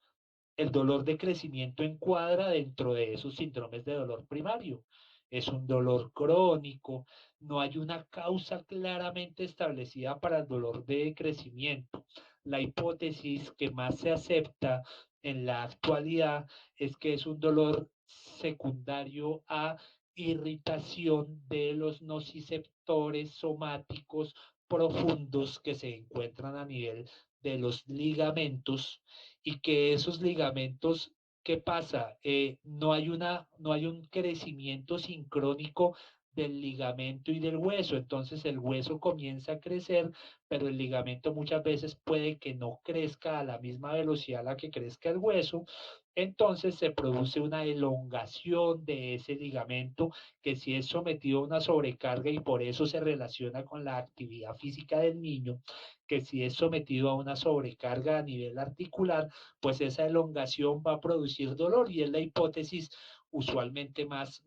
El dolor de crecimiento encuadra dentro de esos síndromes de dolor primario. Es un dolor crónico, no hay una causa claramente establecida para el dolor de crecimiento. La hipótesis que más se acepta en la actualidad es que es un dolor secundario a irritación de los nociceptores somáticos profundos que se encuentran a nivel de los ligamentos y que esos ligamentos, ¿qué pasa? No hay un crecimiento sincrónico del ligamento y del hueso, entonces el hueso comienza a crecer, pero el ligamento muchas veces puede que no crezca a la misma velocidad a la que crezca el hueso, entonces se produce una elongación de ese ligamento que si es sometido a una sobrecarga y por eso se relaciona con la actividad física del niño, que si es sometido a una sobrecarga a nivel articular, pues esa elongación va a producir dolor y es la hipótesis usualmente más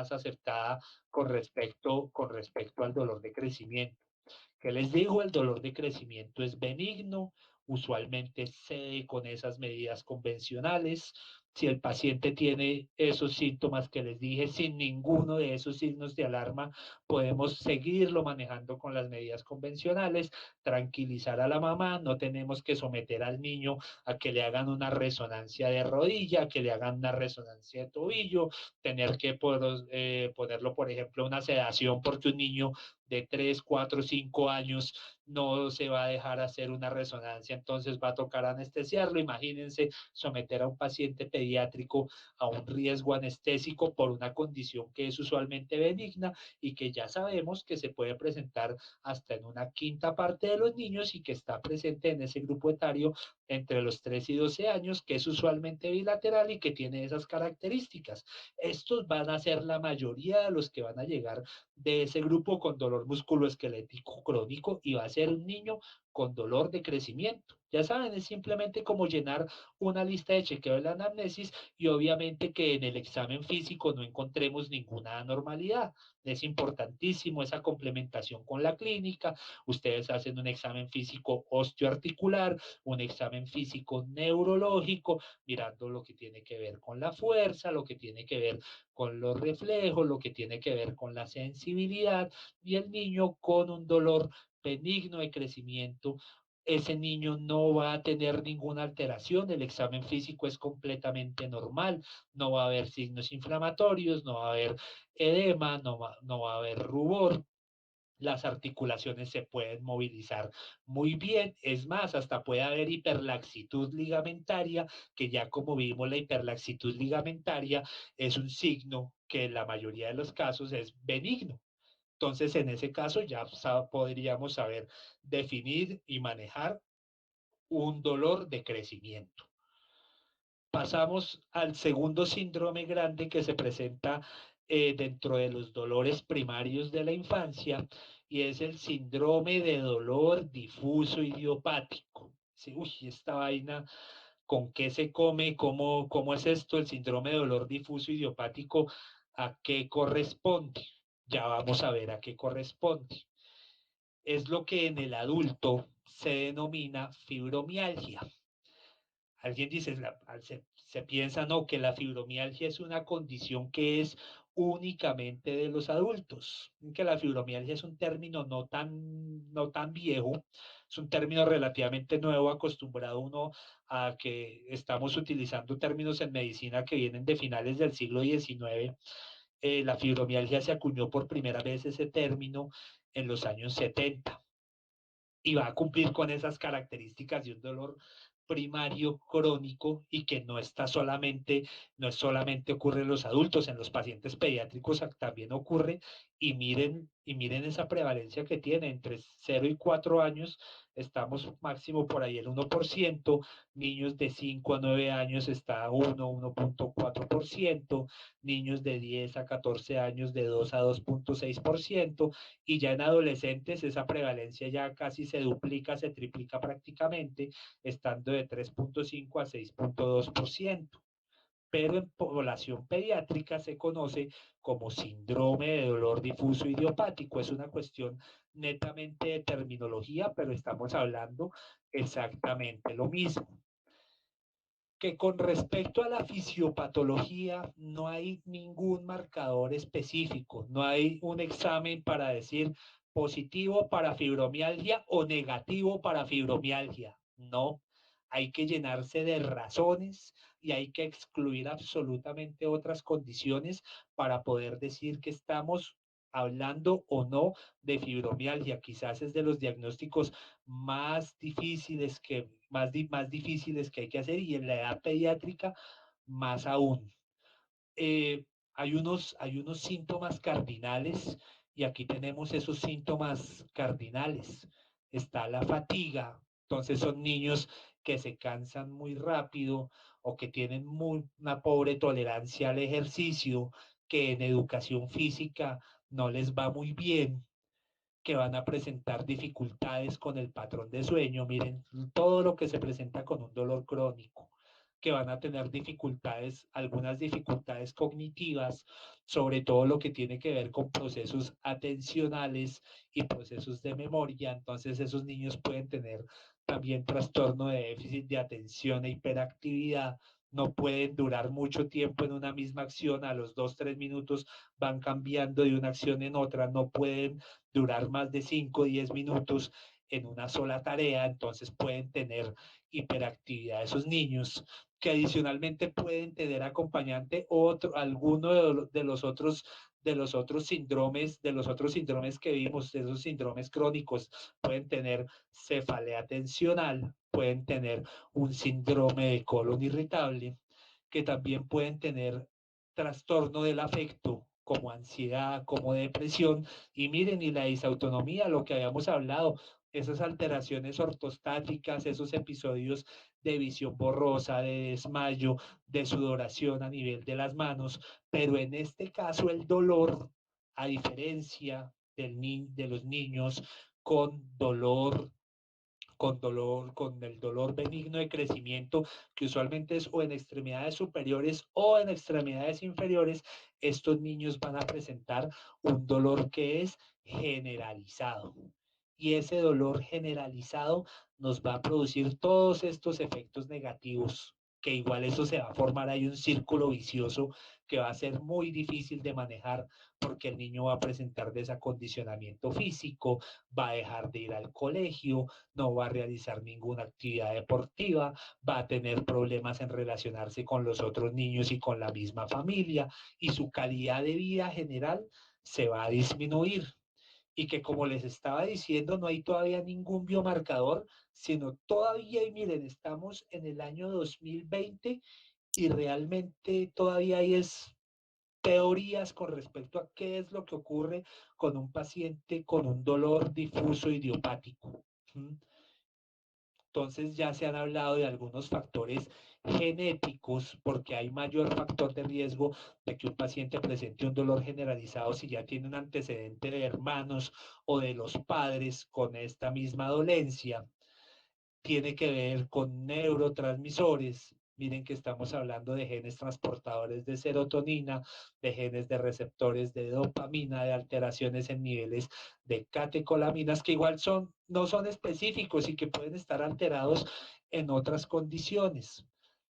aceptada con respecto al dolor de crecimiento. ¿Qué les digo? El dolor de crecimiento es benigno, usualmente cede con esas medidas convencionales. Si el paciente tiene esos síntomas que les dije sin ninguno de esos signos de alarma, podemos seguirlo manejando con las medidas convencionales, tranquilizar a la mamá, no tenemos que someter al niño a que le hagan una resonancia de rodilla, que le hagan una resonancia de tobillo, tener que ponerlo, por ejemplo, una sedación porque un niño de 3, 4, 5 años no se va a dejar hacer una resonancia, entonces va a tocar anestesiarlo. Imagínense someter a un paciente pediátrico a un riesgo anestésico por una condición que es usualmente benigna y que ya sabemos que se puede presentar hasta en una quinta parte de los niños y que está presente en ese grupo etario entre los 3 y 12 años, que es usualmente bilateral y que tiene esas características. Estos van a ser la mayoría de los que van a llegar de ese grupo con dolor musculoesquelético crónico y va a ser un niño con dolor de crecimiento. Ya saben, es simplemente como llenar una lista de chequeo de la anamnesis y obviamente que en el examen físico no encontremos ninguna anormalidad. Es importantísimo esa complementación con la clínica. Ustedes hacen un examen físico osteoarticular, un examen físico neurológico, mirando lo que tiene que ver con la fuerza, lo que tiene que ver con los reflejos, lo que tiene que ver con la sensibilidad y el niño con un dolor benigno de crecimiento. Ese niño no va a tener ninguna alteración, el examen físico es completamente normal, no va a haber signos inflamatorios, no va a haber edema, no va a haber rubor, las articulaciones se pueden movilizar muy bien, es más, hasta puede haber hiperlaxitud ligamentaria, que ya como vimos la hiperlaxitud ligamentaria es un signo que en la mayoría de los casos es benigno. Entonces, en ese caso ya podríamos saber definir y manejar un dolor de crecimiento. Pasamos al segundo síndrome grande que se presenta dentro de los dolores primarios de la infancia y es el síndrome de dolor difuso idiopático. Sí, uy, esta vaina, ¿con qué se come? ¿Cómo es esto? El síndrome de dolor difuso idiopático, ¿a qué corresponde? Ya vamos a ver a qué corresponde. Es lo que en el adulto se denomina fibromialgia. Alguien dice, se piensa, no, que la fibromialgia es una condición que es únicamente de los adultos, que la fibromialgia es un término no tan viejo, es un término relativamente nuevo, acostumbrado uno a que estamos utilizando términos en medicina que vienen de finales del siglo XIX. La fibromialgia se acuñó por primera vez ese término en los años 70 y va a cumplir con esas características de un dolor primario crónico y que no es solamente ocurre en los adultos, en los pacientes pediátricos también ocurre y miren esa prevalencia que tiene entre 0 y 4 años, estamos máximo por ahí el 1%, niños de 5 a 9 años está 1.4%, niños de 10 a 14 años de 2 a 2.6%, y ya en adolescentes esa prevalencia ya casi se duplica, se triplica prácticamente, estando de 3.5 a 6.2%. Pero en población pediátrica se conoce como síndrome de dolor difuso idiopático. Es una cuestión netamente de terminología, pero estamos hablando exactamente lo mismo. Que con respecto a la fisiopatología no hay ningún marcador específico, no hay un examen para decir positivo para fibromialgia o negativo para fibromialgia. No, hay que llenarse de razones y hay que excluir absolutamente otras condiciones para poder decir que estamos hablando o no de fibromialgia. Quizás es de los diagnósticos más difíciles que hay que hacer, y en la edad pediátrica más aún. Hay unos síntomas cardinales y aquí tenemos esos síntomas cardinales. Está la fatiga, entonces son niños que se cansan muy rápido o que tienen una pobre tolerancia al ejercicio, que en educación física no les va muy bien, que van a presentar dificultades con el patrón de sueño. Miren, todo lo que se presenta con un dolor crónico, que van a tener dificultades, algunas dificultades cognitivas, sobre todo lo que tiene que ver con procesos atencionales y procesos de memoria. Entonces esos niños pueden tener también trastorno de déficit de atención e hiperactividad. No pueden durar mucho tiempo en una misma acción, a los 2, 3 minutos van cambiando de una acción en otra, no pueden durar más de 5 o 10 minutos en una sola tarea, entonces pueden tener hiperactividad esos niños, que adicionalmente pueden tener acompañante alguno de los otros síndromes que vimos, de esos síndromes crónicos, pueden tener cefalea tensional, pueden tener un síndrome de colon irritable, que también pueden tener trastorno del afecto, como ansiedad, como depresión, y miren, y la disautonomía, lo que habíamos hablado, esas alteraciones ortostáticas, esos episodios de visión borrosa, de desmayo, de sudoración a nivel de las manos, pero en este caso el dolor, a diferencia de los niños con con el dolor benigno de crecimiento, que usualmente es o en extremidades superiores o en extremidades inferiores, estos niños van a presentar un dolor que es generalizado. Y ese dolor generalizado nos va a producir todos estos efectos negativos, que igual eso se va a formar ahí un círculo vicioso que va a ser muy difícil de manejar, porque el niño va a presentar desacondicionamiento físico, va a dejar de ir al colegio, no va a realizar ninguna actividad deportiva, va a tener problemas en relacionarse con los otros niños y con la misma familia, y su calidad de vida general se va a disminuir. Y que, como les estaba diciendo, no hay todavía ningún biomarcador, sino todavía, y miren, estamos en el año 2020 y realmente todavía hay teorías con respecto a qué es lo que ocurre con un paciente con un dolor difuso idiopático. Entonces ya se han hablado de algunos factores genéticos, porque hay mayor factor de riesgo de que un paciente presente un dolor generalizado si ya tiene un antecedente de hermanos o de los padres con esta misma dolencia. Tiene que ver con neurotransmisores. Miren que estamos hablando de genes transportadores de serotonina, de genes de receptores de dopamina, de alteraciones en niveles de catecolaminas, que igual no son específicos y que pueden estar alterados en otras condiciones.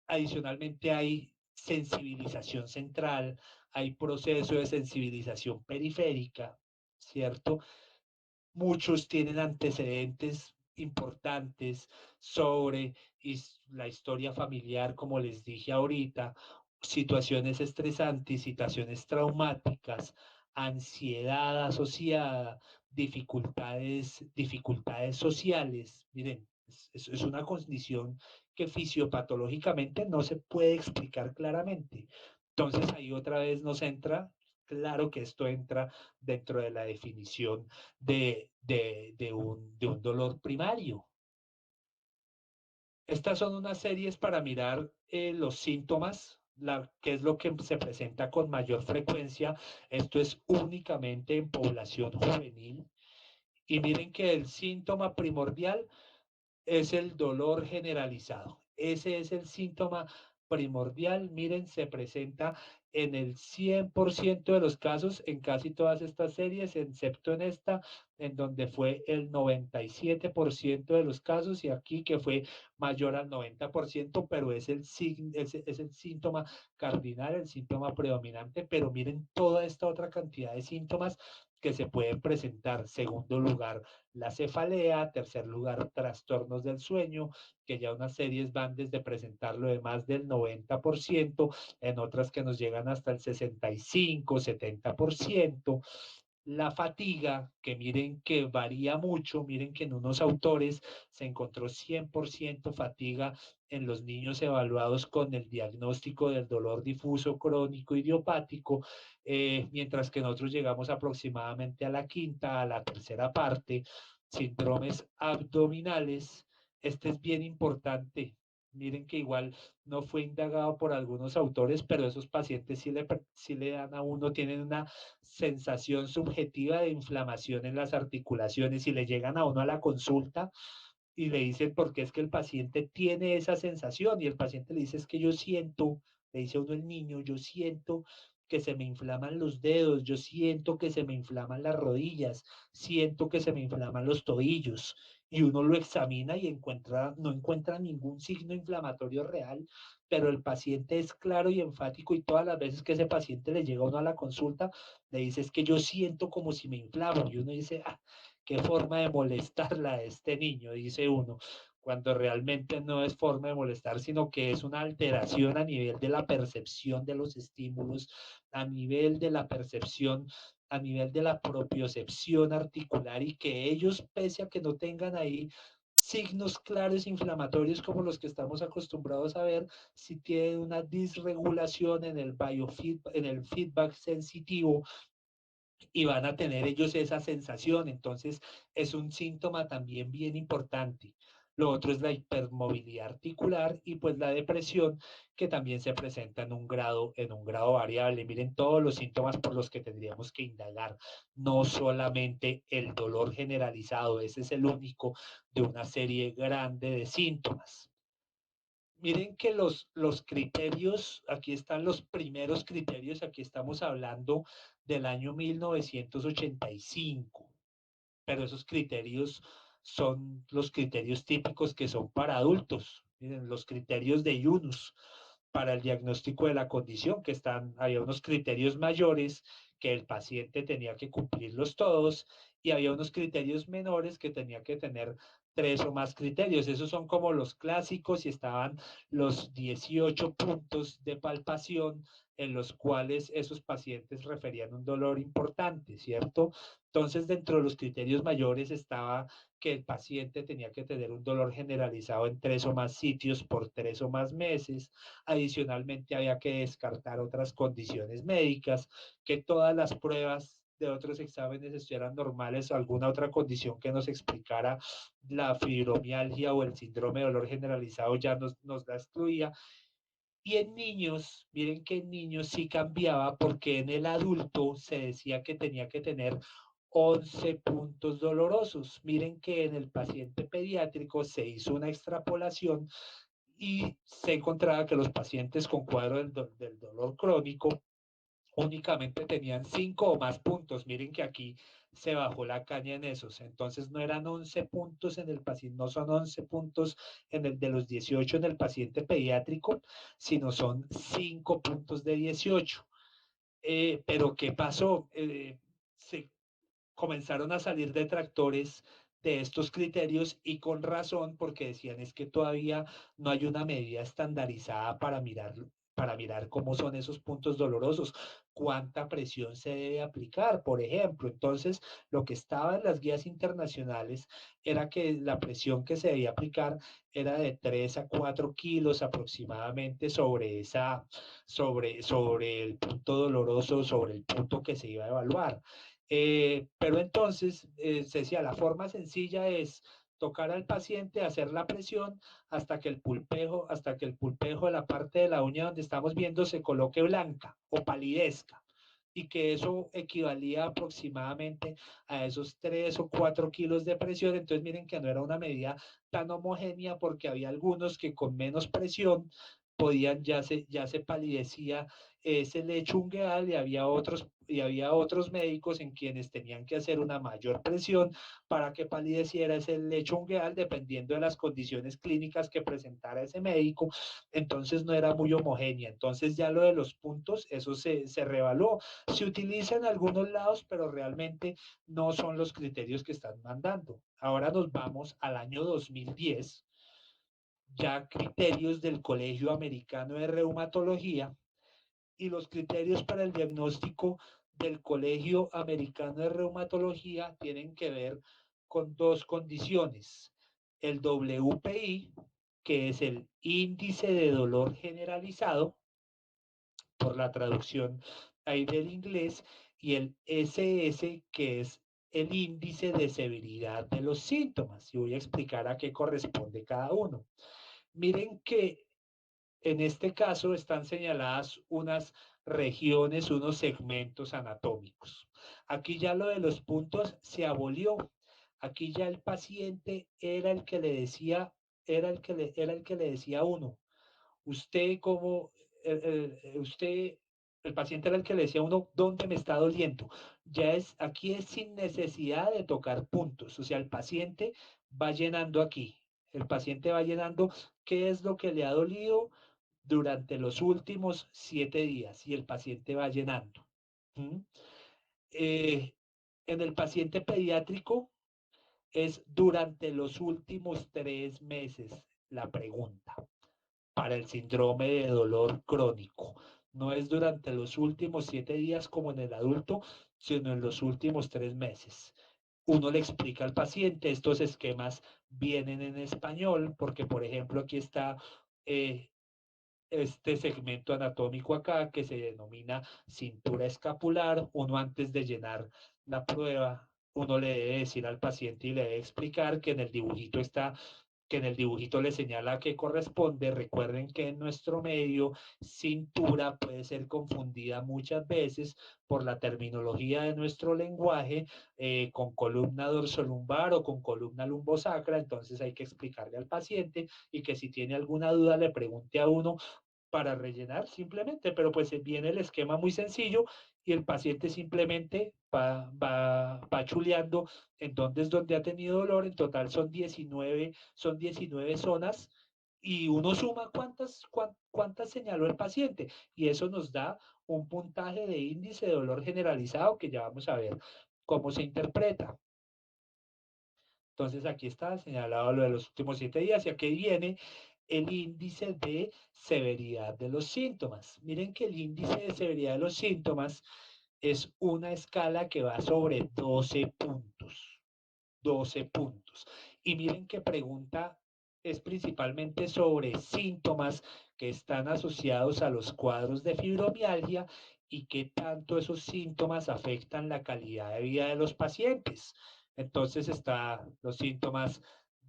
Adicionalmente hay sensibilización central, hay proceso de sensibilización periférica, ¿cierto? Muchos tienen antecedentes importantes sobre la historia familiar, como les dije ahorita, situaciones estresantes, situaciones traumáticas, ansiedad asociada, dificultades sociales. Miren, es una condición que fisiopatológicamente no se puede explicar claramente. Entonces ahí otra vez nos entra, claro que esto entra dentro de la definición de un dolor primario. Estas son unas series para mirar los síntomas, qué es lo que se presenta con mayor frecuencia. Esto es únicamente en población juvenil. Y miren que el síntoma primordial es el dolor generalizado. Ese es el síntoma primordial. Miren, se presenta en el 100% de los casos en casi todas estas series, excepto en esta, en donde fue el 97% de los casos y aquí que fue mayor al 90%, pero es el síntoma cardinal, el síntoma predominante, pero miren toda esta otra cantidad de síntomas que se pueden presentar. Segundo lugar, la cefalea, tercer lugar, trastornos del sueño, que ya unas series van desde presentarlo de más del 90%, en otras que nos llegan hasta el 65, 70%. La fatiga, que miren que varía mucho, miren que en unos autores se encontró 100% fatiga en los niños evaluados con el diagnóstico del dolor difuso crónico idiopático, mientras que nosotros llegamos aproximadamente a la quinta, a la tercera parte, síndromes abdominales. Este es bien importante. Miren que igual no fue indagado por algunos autores, pero esos pacientes sí le dan a uno, tienen una sensación subjetiva de inflamación en las articulaciones y le llegan a uno a la consulta y le dicen por qué es que el paciente tiene esa sensación y el paciente le dice es que yo siento, le dice a uno el niño, yo siento que se me inflaman los dedos, yo siento que se me inflaman las rodillas, siento que se me inflaman los tobillos y uno lo examina y no encuentra ningún signo inflamatorio real, pero el paciente es claro y enfático y todas las veces que ese paciente le llega a uno a la consulta, le dice es que yo siento como si me inflamo y uno dice, ah, qué forma de molestarla a este niño, dice uno, cuando realmente no es forma de molestar, sino que es una alteración a nivel de la percepción de los estímulos, a nivel de la percepción, a nivel de la propiocepción articular y que ellos, pese a que no tengan ahí signos claros inflamatorios como los que estamos acostumbrados a ver, si tienen una disregulación en el biofeedback, en el feedback sensitivo y van a tener ellos esa sensación. Entonces, es un síntoma también bien importante. Lo otro es la hipermovilidad articular y pues la depresión que también se presenta en un grado variable. Miren todos los síntomas por los que tendríamos que indagar, no solamente el dolor generalizado, ese es el único de una serie grande de síntomas. Miren que los criterios, aquí están los primeros criterios, aquí estamos hablando del año 1985, pero esos criterios son los criterios típicos que son para adultos. Miren, los criterios de Yunus para el diagnóstico de la condición, que había unos criterios mayores que el paciente tenía que cumplirlos todos y había unos criterios menores que tenía que tener tres o más criterios. Esos son como los clásicos y estaban los 18 puntos de palpación en los cuales esos pacientes referían un dolor importante, ¿cierto? Entonces, dentro de los criterios mayores estaba que el paciente tenía que tener un dolor generalizado en tres o más sitios por tres o más meses. Adicionalmente, había que descartar otras condiciones médicas, que todas las pruebas de otros exámenes estuvieran normales o alguna otra condición que nos explicara la fibromialgia o el síndrome de dolor generalizado ya nos la excluía. Y en niños, miren que en niños sí cambiaba porque en el adulto se decía que tenía que tener 11 puntos dolorosos. Miren que en el paciente pediátrico se hizo una extrapolación y se encontraba que los pacientes con cuadro del dolor crónico únicamente tenían 5 o más puntos. Miren que aquí se bajó la caña en esos. Entonces no eran 11 puntos en el paciente, no son 11 puntos en el de los 18 en el paciente pediátrico, sino son 5 puntos de 18. Pero ¿qué pasó? Se comenzaron a salir detractores de estos criterios y con razón porque decían es que todavía no hay una medida estandarizada para mirar cómo son esos puntos dolorosos, cuánta presión se debe aplicar, por ejemplo. Entonces, lo que estaba en las guías internacionales era que la presión que se debía aplicar era de 3 a 4 kilos aproximadamente sobre el punto doloroso, sobre el punto que se iba a evaluar. Pero entonces se decía, la forma sencilla es tocar al paciente, hacer la presión hasta que el pulpejo de la parte de la uña donde estamos viendo se coloque blanca o palidezca y que eso equivalía aproximadamente a esos 3 o 4 kilos de presión. Entonces miren que no era una medida tan homogénea porque había algunos que con menos presión podían, ya se palidecía ese lecho ungueal y había otros médicos en quienes tenían que hacer una mayor presión para que palideciera ese lecho ungueal dependiendo de las condiciones clínicas que presentara ese médico. Entonces no era muy homogénea. Entonces ya lo de los puntos, eso se revaluó. Se utiliza en algunos lados, pero realmente no son los criterios que están mandando. Ahora nos vamos al año 2010, ya criterios del Colegio Americano de Reumatología y los criterios para el diagnóstico del Colegio Americano de Reumatología tienen que ver con dos condiciones. El WPI, que es el índice de dolor generalizado, por la traducción ahí del inglés, y el SS, que es el índice de severidad de los síntomas. Y voy a explicar a qué corresponde cada uno. Miren que en este caso están señaladas unas regiones, unos segmentos anatómicos. Aquí ya lo de los puntos se abolió. Aquí ya el paciente era el que le decía, era el que le decía a uno, usted como, usted, el paciente era el que le decía a uno dónde me está doliendo. Aquí es sin necesidad de tocar puntos. O sea, el paciente va llenando aquí. El paciente va llenando qué es lo que le ha dolido durante los últimos 7 días y el paciente va llenando. ¿Mm? Eh, en el paciente pediátrico es durante los últimos 3 meses la pregunta para el síndrome de dolor crónico. No es durante los últimos 7 días como en el adulto, sino en los últimos 3 meses. Uno le explica al paciente, estos esquemas vienen en español, porque por ejemplo aquí está eh, este segmento anatómico acá que se denomina cintura escapular. Uno antes de llenar la prueba, uno le debe decir al paciente y le debe explicar que en el dibujito está, que en el dibujito le señala que corresponde. Recuerden que en nuestro medio cintura puede ser confundida muchas veces por la terminología de nuestro lenguaje con columna dorsolumbar o con columna lumbosacra. Entonces hay que explicarle al paciente y que si tiene alguna duda le pregunte a uno para rellenar simplemente, pero pues viene el esquema muy sencillo y el paciente simplemente va chuleando en dónde es donde ha tenido dolor. En total son 19 zonas y uno suma cuántas señaló el paciente y eso nos da un puntaje de índice de dolor generalizado que ya vamos a ver cómo se interpreta. Entonces aquí está señalado lo de los últimos 7 días y aquí viene el índice de severidad de los síntomas. Miren que el índice de severidad de los síntomas es una escala que va sobre 12 puntos. 12 puntos. Y miren que pregunta es principalmente sobre síntomas que están asociados a los cuadros de fibromialgia y qué tanto esos síntomas afectan la calidad de vida de los pacientes. Entonces están los síntomas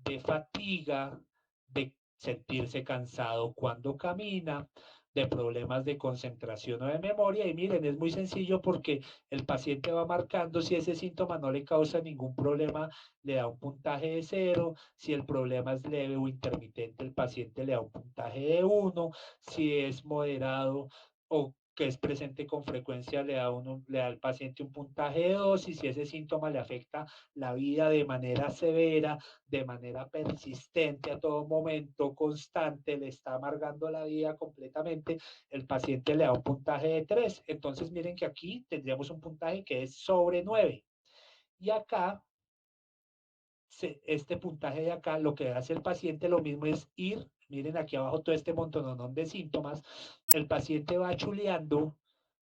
de fatiga, de sentirse cansado cuando camina, de problemas de concentración o de memoria. Y miren, es muy sencillo porque el paciente va marcando si ese síntoma no le causa ningún problema, le da un puntaje de 0, si el problema es leve o intermitente, el paciente le da un puntaje de 1, si es moderado o que es presente con frecuencia, le da al paciente un puntaje de 2 y si ese síntoma le afecta la vida de manera severa, de manera persistente a todo momento, constante, le está amargando la vida completamente, el paciente le da un puntaje de 3. Entonces miren que aquí tendríamos un puntaje que es sobre 9. Y acá este puntaje de acá, lo que hace el paciente lo mismo es ir, miren aquí abajo todo este montonón de síntomas, el paciente va chuleando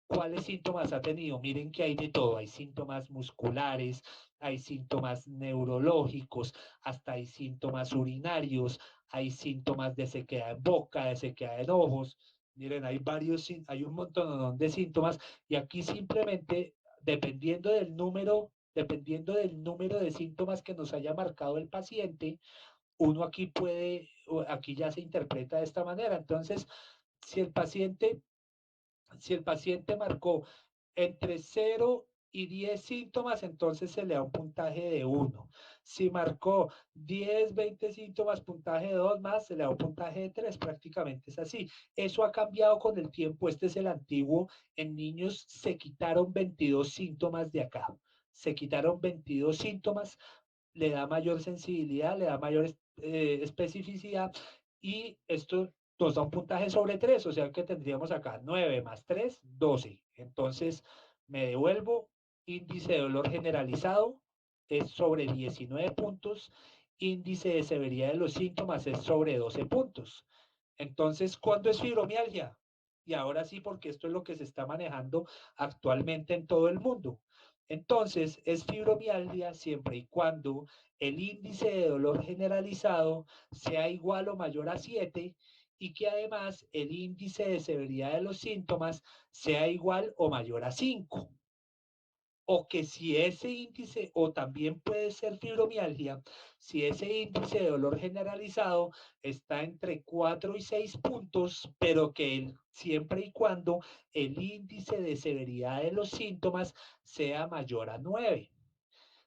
cuáles síntomas ha tenido. Miren que hay de todo, hay síntomas musculares, hay síntomas neurológicos, hasta hay síntomas urinarios, hay síntomas de sequedad en boca, de sequedad en ojos. Miren, hay un montón de síntomas y aquí simplemente, dependiendo del número de síntomas que nos haya marcado el paciente, uno aquí ya se interpreta de esta manera. Entonces, si el paciente, si el paciente marcó entre 0 y 10 síntomas, entonces se le da un puntaje de 1. Si marcó 10, 20 síntomas, puntaje de 2 más, se le da un puntaje de 3. Prácticamente es así. Eso ha cambiado con el tiempo. Este es el antiguo. En niños se quitaron 22 síntomas de acá. Se quitaron 22 síntomas, le da mayor sensibilidad, le da mayor especificidad y esto nos da un puntaje sobre 3, o sea que tendríamos acá 9 más 3, 12. Entonces me devuelvo, índice de dolor generalizado es sobre 19 puntos, índice de severidad de los síntomas es sobre 12 puntos. Entonces, ¿cuándo es fibromialgia? Y ahora sí, porque esto es lo que se está manejando actualmente en todo el mundo. Entonces, es fibromialgia siempre y cuando el índice de dolor generalizado sea igual o mayor a 7 y que además el índice de severidad de los síntomas sea igual o mayor a 5. O que si ese índice, o también puede ser fibromialgia, si ese índice de dolor generalizado está entre 4 y 6 puntos, pero que siempre y cuando el índice de severidad de los síntomas sea mayor a 9.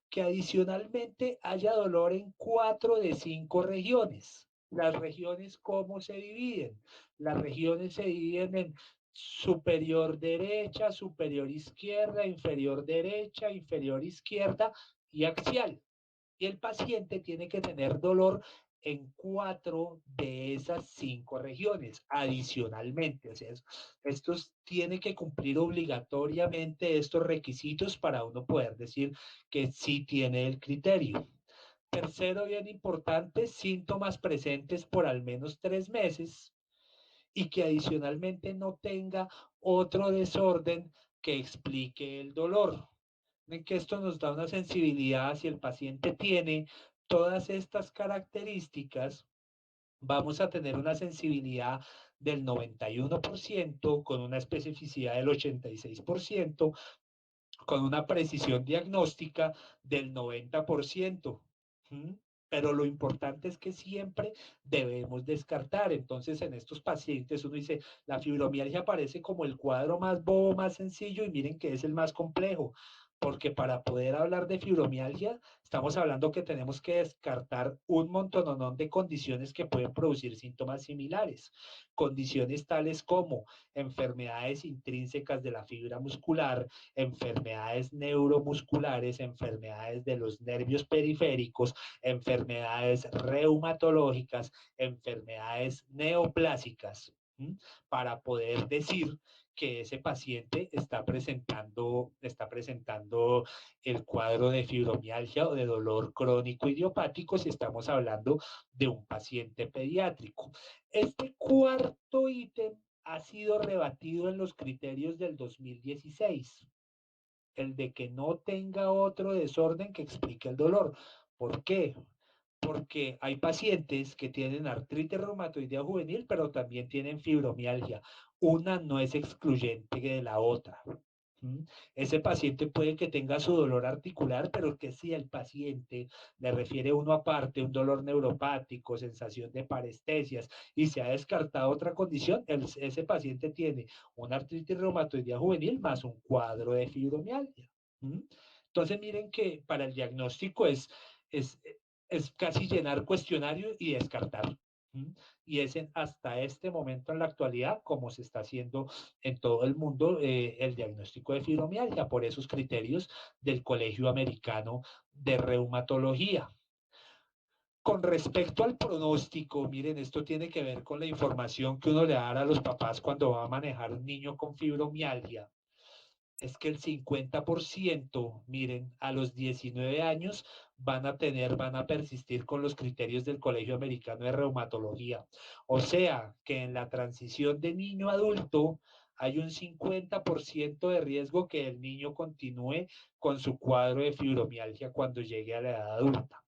Que adicionalmente haya dolor en 4 de 5 regiones. Las regiones, ¿cómo se dividen? Las regiones se dividen en superior derecha, superior izquierda, inferior derecha, inferior izquierda y axial. Y el paciente tiene que tener dolor en 4 de esas 5 regiones adicionalmente. O sea, estos tiene que cumplir obligatoriamente estos requisitos para uno poder decir que sí tiene el criterio. Tercero, bien importante, síntomas presentes por al menos 3 meses y que adicionalmente no tenga otro desorden que explique el dolor. En que esto nos da una sensibilidad. Si el paciente tiene todas estas características, vamos a tener una sensibilidad del 91% con una especificidad del 86%, con una precisión diagnóstica del 90%. ¿Mm? Pero lo importante es que siempre debemos descartar. Entonces, en estos pacientes uno dice, la fibromialgia parece como el cuadro más bobo, más sencillo, y miren que es el más complejo, porque para poder hablar de fibromialgia, estamos hablando que tenemos que descartar un montononón de condiciones que pueden producir síntomas similares. Condiciones tales como enfermedades intrínsecas de la fibra muscular, enfermedades neuromusculares, enfermedades de los nervios periféricos, enfermedades reumatológicas, enfermedades neoplásicas, para poder decir que ese paciente está presentando el cuadro de fibromialgia o de dolor crónico idiopático si estamos hablando de un paciente pediátrico. Este cuarto ítem ha sido rebatido en los criterios del 2016, el de que no tenga otro desorden que explique el dolor. ¿Por qué? Porque hay pacientes que tienen artritis reumatoidea juvenil, pero también tienen fibromialgia. Una no es excluyente de la otra. Ese paciente puede que tenga su dolor articular, pero que si el paciente le refiere uno aparte, un dolor neuropático, sensación de parestesias, y se ha descartado otra condición, ese paciente tiene una artritis reumatoidea juvenil más un cuadro de fibromialgia. Entonces miren que para el diagnóstico es, es casi llenar cuestionario y descartar. y es hasta este momento en la actualidad como se está haciendo en todo el mundo el diagnóstico de fibromialgia por esos criterios del Colegio Americano de Reumatología. Con respecto al pronóstico, miren, esto tiene que ver con la información que uno le da a los papás cuando va a manejar un niño con fibromialgia. Es que el 50%, miren, a los 19 años van a persistir con los criterios del Colegio Americano de Reumatología. O sea, que en la transición de niño a adulto hay un 50% de riesgo que el niño continúe con su cuadro de fibromialgia cuando llegue a la edad adulta.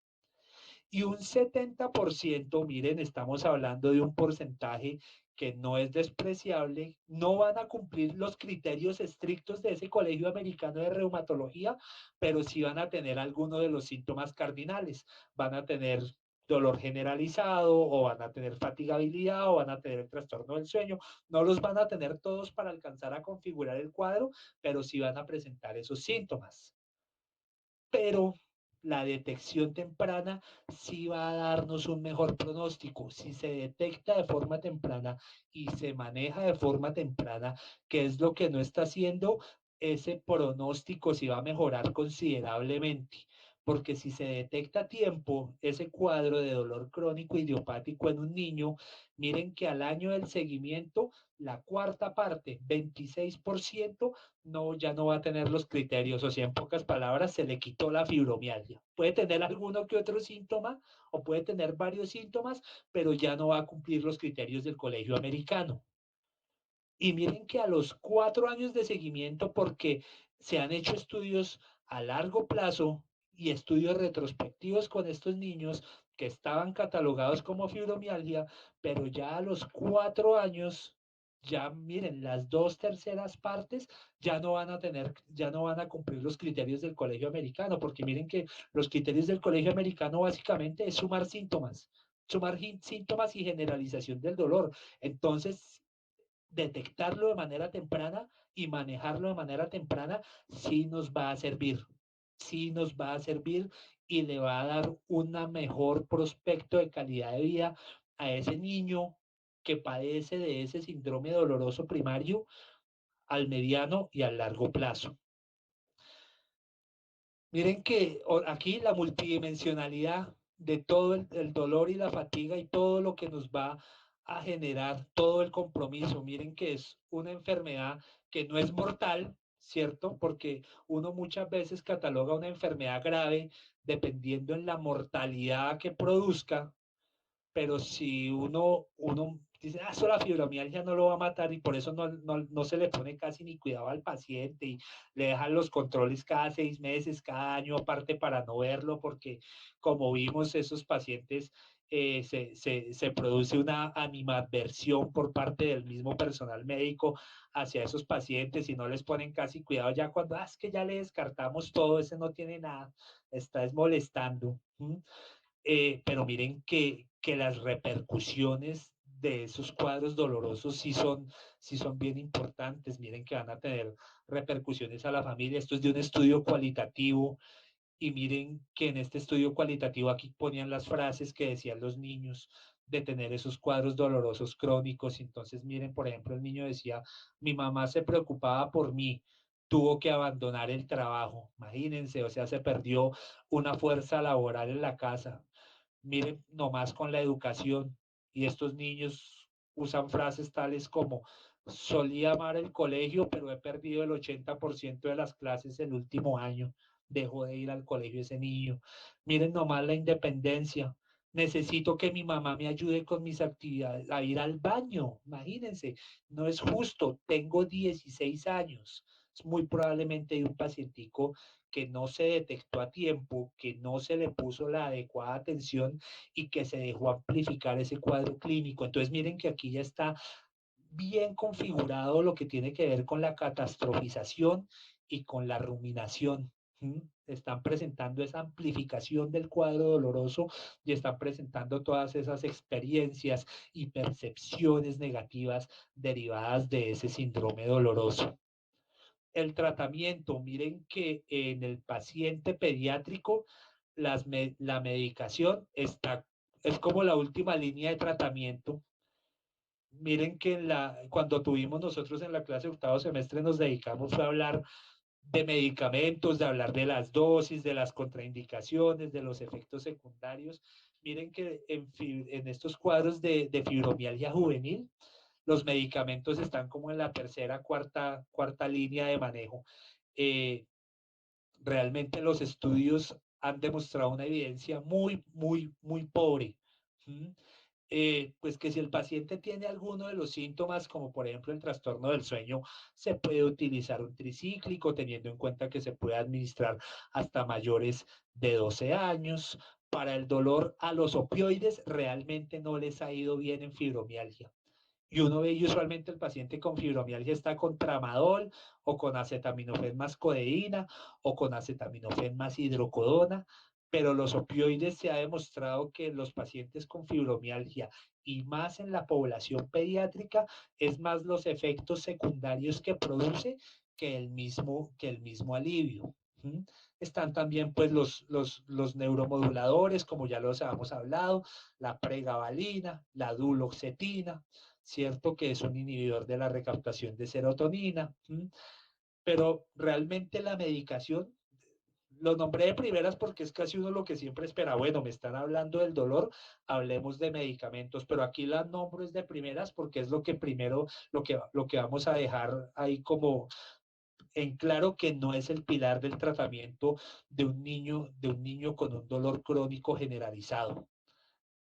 Y un 70%, miren, estamos hablando de un porcentaje que no es despreciable, no van a cumplir los criterios estrictos de ese Colegio Americano de Reumatología, pero sí van a tener alguno de los síntomas cardinales. Van a tener dolor generalizado o van a tener fatigabilidad o van a tener el trastorno del sueño. No los van a tener todos para alcanzar a configurar el cuadro, pero sí van a presentar esos síntomas. Pero la detección temprana sí va a darnos un mejor pronóstico. Si se detecta de forma temprana y se maneja de forma temprana, que es lo que no está haciendo, ese pronóstico sí va a mejorar considerablemente. Porque si se detecta a tiempo ese cuadro de dolor crónico idiopático en un niño, miren que al año del seguimiento, la cuarta parte, 26%, no, ya no va a tener los criterios, o sea, en pocas palabras, se le quitó la fibromialgia. Puede tener alguno que otro síntoma o puede tener varios síntomas, pero ya no va a cumplir los criterios del colegio americano. Y miren que a los 4 años de seguimiento, porque se han hecho estudios a largo plazo y estudios retrospectivos con estos niños que estaban catalogados como fibromialgia, pero ya a los 4 años, ya miren, las 2/3 partes ya no van a tener, ya no van a cumplir los criterios del colegio americano, porque miren que los criterios del colegio americano básicamente es sumar síntomas y generalización del dolor. Entonces, detectarlo de manera temprana y manejarlo de manera temprana, sí nos va a servir, sí nos va a servir y le va a dar un mejor prospecto de calidad de vida a ese niño que padece de ese síndrome doloroso primario al mediano y al largo plazo. Miren que aquí la multidimensionalidad de todo el dolor y la fatiga y todo lo que nos va a generar, todo el compromiso. Miren que es una enfermedad que no es mortal, ¿cierto? Porque uno muchas veces cataloga una enfermedad grave dependiendo en la mortalidad que produzca, pero si uno dice, ah, eso la fibromialgia no lo va a matar y por eso no se le pone casi ni cuidado al paciente y le dejan los controles cada 6 meses, cada año aparte para no verlo, porque como vimos, esos pacientes se produce una animadversión por parte del mismo personal médico hacia esos pacientes y no les ponen casi cuidado ya cuando, es que ya le descartamos todo, ese no tiene nada, está es molestando. Pero miren que las repercusiones de esos cuadros dolorosos sí son bien importantes. Miren que van a tener repercusiones a la familia. Esto es de un estudio cualitativo y miren que en este estudio cualitativo aquí ponían las frases que decían los niños de tener esos cuadros dolorosos crónicos. Entonces miren, por ejemplo, el niño decía, mi mamá se preocupaba por mí, tuvo que abandonar el trabajo. Imagínense, o sea, se perdió una fuerza laboral en la casa. Miren nomás con la educación y estos niños usan frases tales como solía amar el colegio, pero he perdido el 80% de las clases el último año. Dejó de ir al colegio ese niño. Miren nomás la independencia. Necesito que mi mamá me ayude con mis actividades, a ir al baño. Imagínense, no es justo. Tengo 16 años. Es muy probablemente de un pacientico que no se detectó a tiempo, que no se le puso la adecuada atención y que se dejó amplificar ese cuadro clínico. Entonces miren que aquí ya está bien configurado lo que tiene que ver con la catastrofización y con la ruminación. Están presentando esa amplificación del cuadro doloroso y están presentando todas esas experiencias y percepciones negativas derivadas de ese síndrome doloroso. El tratamiento, miren que en el paciente pediátrico la medicación es como la última línea de tratamiento. Miren que cuando tuvimos nosotros en la clase de octavo semestre nos dedicamos a hablar de medicamentos, de hablar de las dosis, de las contraindicaciones, de los efectos secundarios. Miren que en estos cuadros de fibromialgia juvenil, los medicamentos están como en la tercera, cuarta línea de manejo. Eh, Realmente los estudios han demostrado una evidencia muy, muy, muy pobre. ¿Mm? Pues que si el paciente tiene alguno de los síntomas, como por ejemplo el trastorno del sueño, se puede utilizar un tricíclico, teniendo en cuenta que se puede administrar hasta mayores de 12 años. Para el dolor, a los opioides realmente no les ha ido bien en fibromialgia. Y uno ve y usualmente el paciente con fibromialgia está con tramadol o con acetaminofén más codeína o con acetaminofén más hidrocodona, pero los opioides se ha demostrado que en los pacientes con fibromialgia y más en la población pediátrica es más los efectos secundarios que produce que el mismo alivio. ¿Mm? Están también pues los neuromoduladores, como ya los habíamos hablado, la pregabalina, la duloxetina, ¿cierto? Que es un inhibidor de la recaptación de serotonina, pero realmente la medicación, lo nombré de primeras porque es casi uno lo que siempre espera. Bueno, me están hablando del dolor, hablemos de medicamentos, pero aquí las nombro es de primeras porque es lo que primero, lo que vamos a dejar ahí como en claro que no es el pilar del tratamiento de un niño con un dolor crónico generalizado.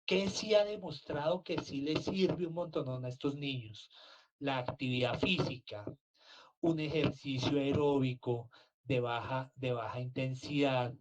¿Qué sí ha demostrado que sí le sirve un montón a estos niños? La actividad física, un ejercicio aeróbico de baja intensidad.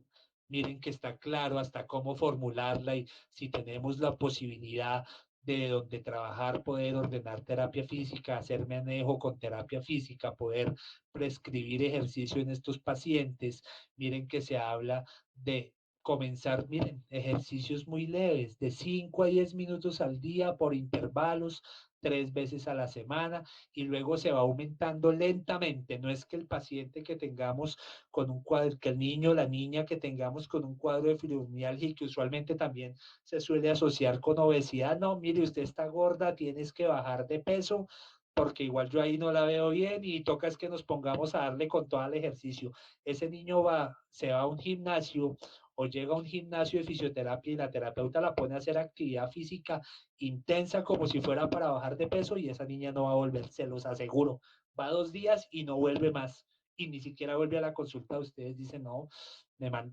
Miren que está claro hasta cómo formularla y si tenemos la posibilidad de donde trabajar, poder ordenar terapia física, hacer manejo con terapia física, poder prescribir ejercicio en estos pacientes. Miren que se habla de comenzar, miren, ejercicios muy leves, de 5 a 10 minutos al día por intervalos, 3 veces a la semana, y luego se va aumentando lentamente. No es que el paciente que tengamos con un cuadro, que el niño o la niña que tengamos con un cuadro de fibromialgia y que usualmente también se suele asociar con obesidad, no, mire, usted está gorda, tienes que bajar de peso, porque igual yo ahí no la veo bien y toca es que nos pongamos a darle con todo el ejercicio. Ese niño se va a un gimnasio o llega a un gimnasio de fisioterapia y la terapeuta la pone a hacer actividad física intensa como si fuera para bajar de peso y esa niña no va a volver, se los aseguro. Va 2 días y no vuelve más. Y ni siquiera vuelve a la consulta. Ustedes dicen, no,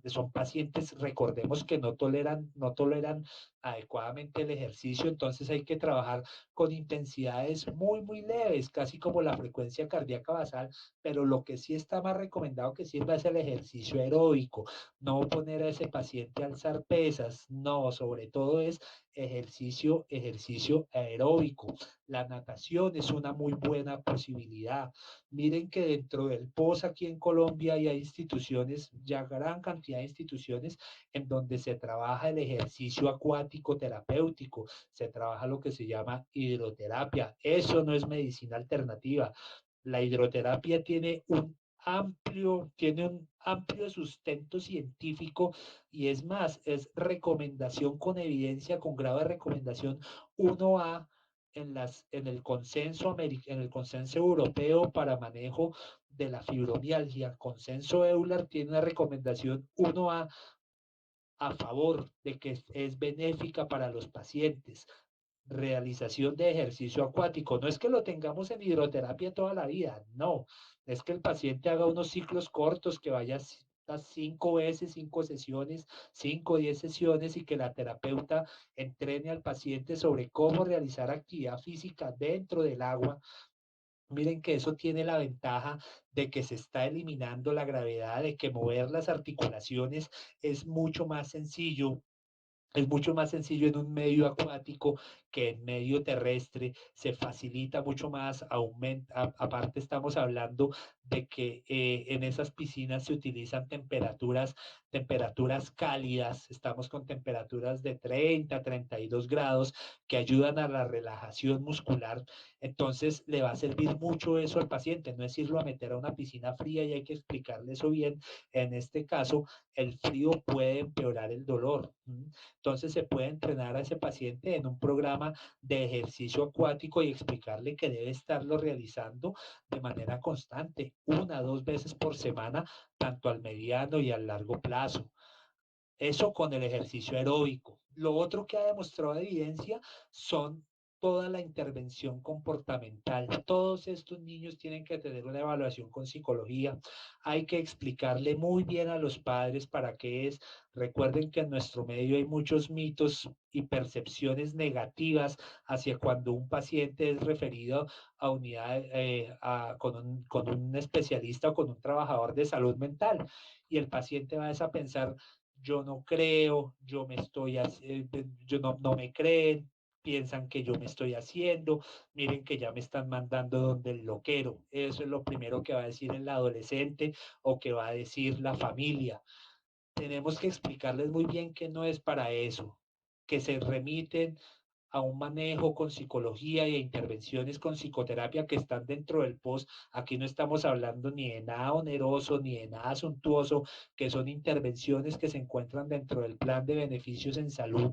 son pacientes, recordemos que no toleran adecuadamente el ejercicio, entonces hay que trabajar con intensidades muy, muy leves, casi como la frecuencia cardíaca basal, pero lo que sí está más recomendado que sirva es el ejercicio aeróbico, no poner a ese paciente a alzar pesas, no, sobre todo es ejercicio aeróbico. La natación es una muy buena posibilidad. Miren que dentro del POS aquí en Colombia hay instituciones, ya gran cantidad de instituciones en donde se trabaja el ejercicio acuático terapéutico, se trabaja lo que se llama hidroterapia. Eso no es medicina alternativa. La hidroterapia tiene un amplio sustento científico y es más, es recomendación con evidencia, con grado de recomendación 1A en el consenso europeo para manejo de la fibromialgia. El consenso EULAR tiene una recomendación 1A a favor de que es benéfica para los pacientes. Realización de ejercicio acuático. No es que lo tengamos en hidroterapia toda la vida, no. Es que el paciente haga unos ciclos cortos, que vaya a 5 veces, 5 sesiones, 5 o 10 sesiones y que la terapeuta entrene al paciente sobre cómo realizar actividad física dentro del agua. Miren que eso tiene la ventaja de que se está eliminando la gravedad, de que mover las articulaciones es mucho más sencillo, es mucho más sencillo en un medio acuático que en medio terrestre, se facilita mucho más, aparte estamos hablando de que en esas piscinas se utilizan temperaturas cálidas, estamos con temperaturas de 30, 32 grados que ayudan a la relajación muscular, entonces le va a servir mucho eso al paciente, no es irlo a meter a una piscina fría y hay que explicarle eso bien, en este caso el frío puede empeorar el dolor. Entonces se puede entrenar a ese paciente en un programa programa de ejercicio acuático y explicarle que debe estarlo realizando de manera constante, 1 o 2 veces por semana, tanto al mediano y al largo plazo. Eso con el ejercicio aeróbico. Lo otro que ha demostrado evidencia son toda la intervención comportamental. Todos estos niños tienen que tener una evaluación con psicología. Hay que explicarle muy bien a los padres para qué es. Recuerden que en nuestro medio hay muchos mitos y percepciones negativas hacia cuando un paciente es referido a unidad con un especialista o con un trabajador de salud mental. Y el paciente va a pensar, yo no creo, yo no me creen, piensan que yo me estoy haciendo, miren que ya me están mandando donde el loquero. Eso es lo primero que va a decir el adolescente o que va a decir la familia. Tenemos que explicarles muy bien que no es para eso, que se remiten a un manejo con psicología y a intervenciones con psicoterapia que están dentro del post. Aquí no estamos hablando ni de nada oneroso ni de nada suntuoso, que son intervenciones que se encuentran dentro del plan de beneficios en salud,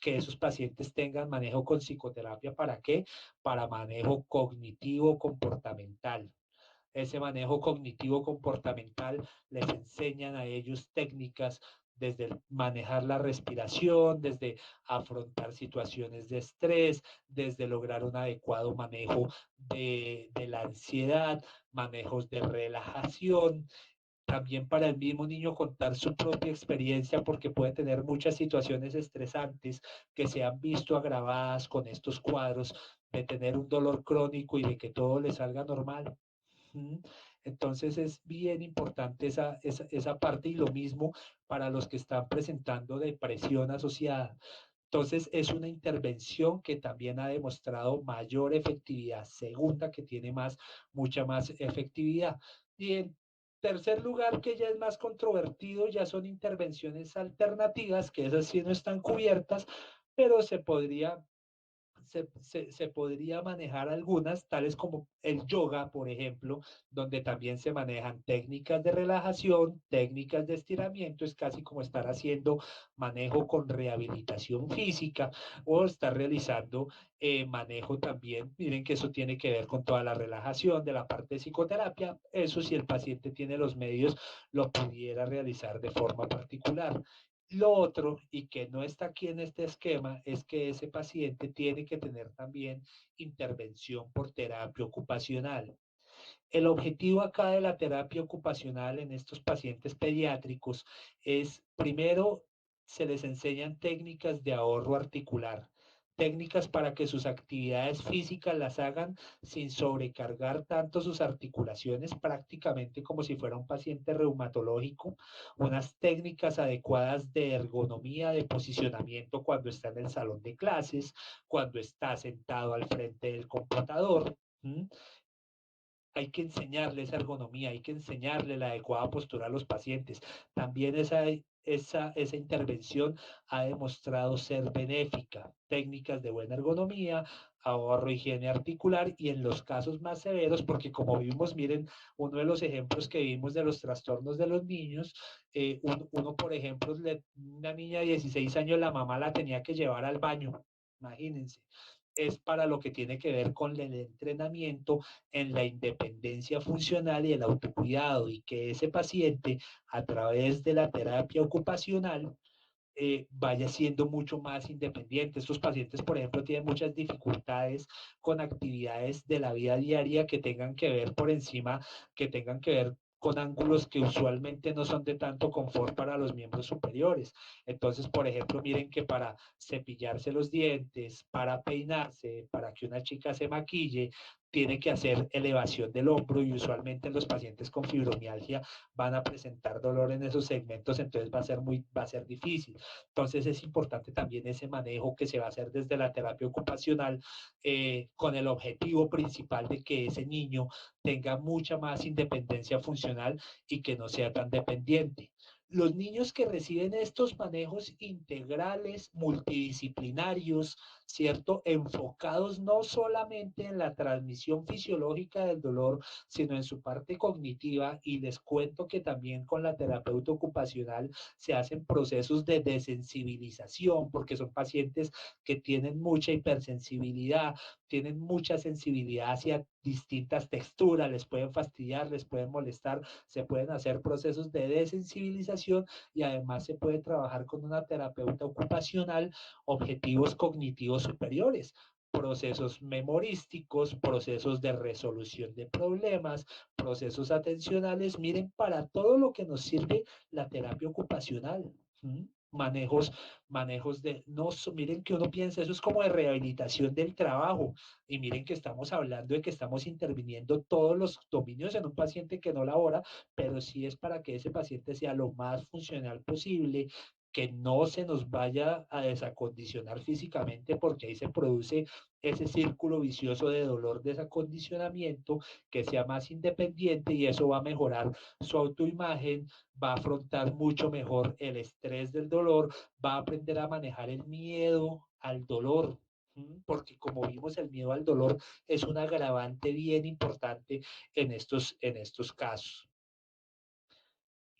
que esos pacientes tengan manejo con psicoterapia. ¿Para qué? Para manejo cognitivo comportamental. Ese manejo cognitivo comportamental les enseñan a ellos técnicas desde manejar la respiración, desde afrontar situaciones de estrés, desde lograr un adecuado manejo de la ansiedad, manejos de relajación. También para el mismo niño contar su propia experiencia, porque puede tener muchas situaciones estresantes que se han visto agravadas con estos cuadros de tener un dolor crónico y de que todo le salga normal. Entonces es bien importante esa parte, y lo mismo para los que están presentando depresión asociada. Entonces es una intervención que también ha demostrado mayor efectividad, segunda que tiene mucha más efectividad. Y en tercer lugar, que ya es más controvertido, ya son intervenciones alternativas, que esas sí no están cubiertas, pero se podría manejar algunas, tales como el yoga, por ejemplo, donde también se manejan técnicas de relajación, técnicas de estiramiento. Es casi como estar haciendo manejo con rehabilitación física o estar realizando manejo también. Miren que eso tiene que ver con toda la relajación de la parte de psicoterapia. Eso, si el paciente tiene los medios, lo pudiera realizar de forma particular. Lo otro, y que no está aquí en este esquema, es que ese paciente tiene que tener también intervención por terapia ocupacional. El objetivo acá de la terapia ocupacional en estos pacientes pediátricos es, primero, se les enseñan técnicas de ahorro articular, técnicas para que sus actividades físicas las hagan sin sobrecargar tanto sus articulaciones, prácticamente como si fuera un paciente reumatológico, unas técnicas adecuadas de ergonomía, de posicionamiento cuando está en el salón de clases, cuando está sentado al frente del computador. Hay que enseñarle esa ergonomía, hay que enseñarle la adecuada postura a los pacientes. También esa intervención ha demostrado ser benéfica. Técnicas de buena ergonomía, ahorro, higiene articular, y en los casos más severos, porque como vimos, miren, uno de los ejemplos que vimos de los trastornos de los niños, uno, por ejemplo, una niña de 16 años, la mamá la tenía que llevar al baño, imagínense. Es para lo que tiene que ver con el entrenamiento en la independencia funcional y el autocuidado, y que ese paciente, a través de la terapia ocupacional, vaya siendo mucho más independiente. Estos pacientes, por ejemplo, tienen muchas dificultades con actividades de la vida diaria que tengan que ver por encima, que tengan que ver con ángulos que usualmente no son de tanto confort para los miembros superiores. Entonces, por ejemplo, miren que para cepillarse los dientes, para peinarse, para que una chica se maquille, tiene que hacer elevación del hombro, y usualmente los pacientes con fibromialgia van a presentar dolor en esos segmentos, entonces va a ser difícil. Entonces es importante también ese manejo que se va a hacer desde la terapia ocupacional, con el objetivo principal de que ese niño tenga mucha más independencia funcional y que no sea tan dependiente. los niños que reciben estos manejos integrales, multidisciplinarios, ¿cierto? Enfocados no solamente en la transmisión fisiológica del dolor, sino en su parte cognitiva. Y les cuento que también con la terapeuta ocupacional se hacen procesos de desensibilización, porque son pacientes que tienen mucha hipersensibilidad, tienen mucha sensibilidad hacia distintas texturas, les pueden fastidiar, les pueden molestar, se pueden hacer procesos de desensibilización y además se puede trabajar con una terapeuta ocupacional objetivos cognitivos superiores, procesos memorísticos, procesos de resolución de problemas, procesos atencionales. Miren, para todo lo que nos sirve la terapia ocupacional. Manejos, manejos de, no, miren que uno piensa, eso es como de rehabilitación del trabajo, y miren que estamos hablando de que estamos interviniendo todos los dominios en un paciente que no labora, pero sí es para que ese paciente sea lo más funcional posible, que no se nos vaya a desacondicionar físicamente, porque ahí se produce ese círculo vicioso de dolor, desacondicionamiento, que sea más independiente y eso va a mejorar su autoimagen, va a afrontar mucho mejor el estrés del dolor, va a aprender a manejar el miedo al dolor, porque como vimos el miedo al dolor es un agravante bien importante en estos casos.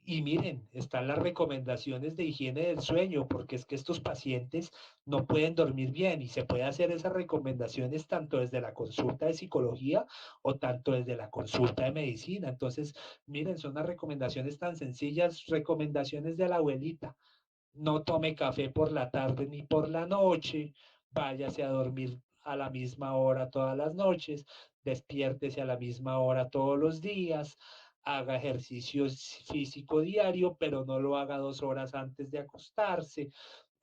Y miren, están las recomendaciones de higiene del sueño, porque es que estos pacientes no pueden dormir bien y se puede hacer esas recomendaciones tanto desde la consulta de psicología o tanto desde la consulta de medicina. Entonces, miren, son unas recomendaciones tan sencillas, recomendaciones de la abuelita. No tome café por la tarde ni por la noche, váyase a dormir a la misma hora todas las noches, despiértese a la misma hora todos los días, haga ejercicio físico diario, pero no lo haga 2 horas antes de acostarse.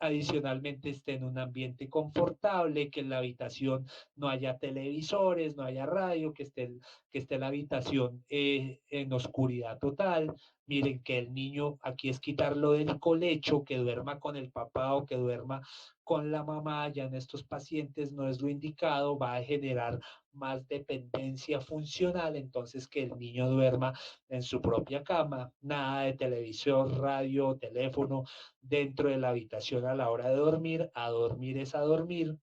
Adicionalmente esté en un ambiente confortable, que en la habitación no haya televisores, no haya radio, que esté la habitación en oscuridad total. Miren que el niño, aquí es quitarlo del colecho, que duerma con el papá o que duerma con la mamá, ya en estos pacientes no es lo indicado, va a generar más dependencia funcional, entonces que el niño duerma en su propia cama, nada de televisor, radio, teléfono dentro de la habitación a la hora de dormir, a dormir es a dormir,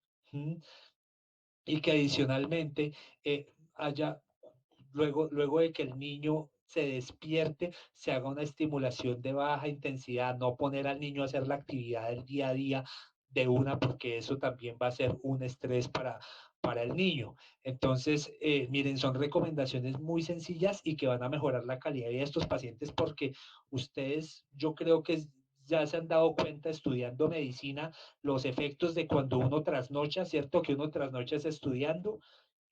y que adicionalmente haya, luego de que el niño se despierte, se haga una estimulación de baja intensidad, no poner al niño a hacer la actividad del día a día de una, porque eso también va a ser un estrés para el niño. Entonces, miren, son recomendaciones muy sencillas y que van a mejorar la calidad de vida de estos pacientes, porque ustedes, yo creo que ya se han dado cuenta estudiando medicina los efectos de cuando uno trasnocha, ¿cierto? Que uno trasnocha es estudiando,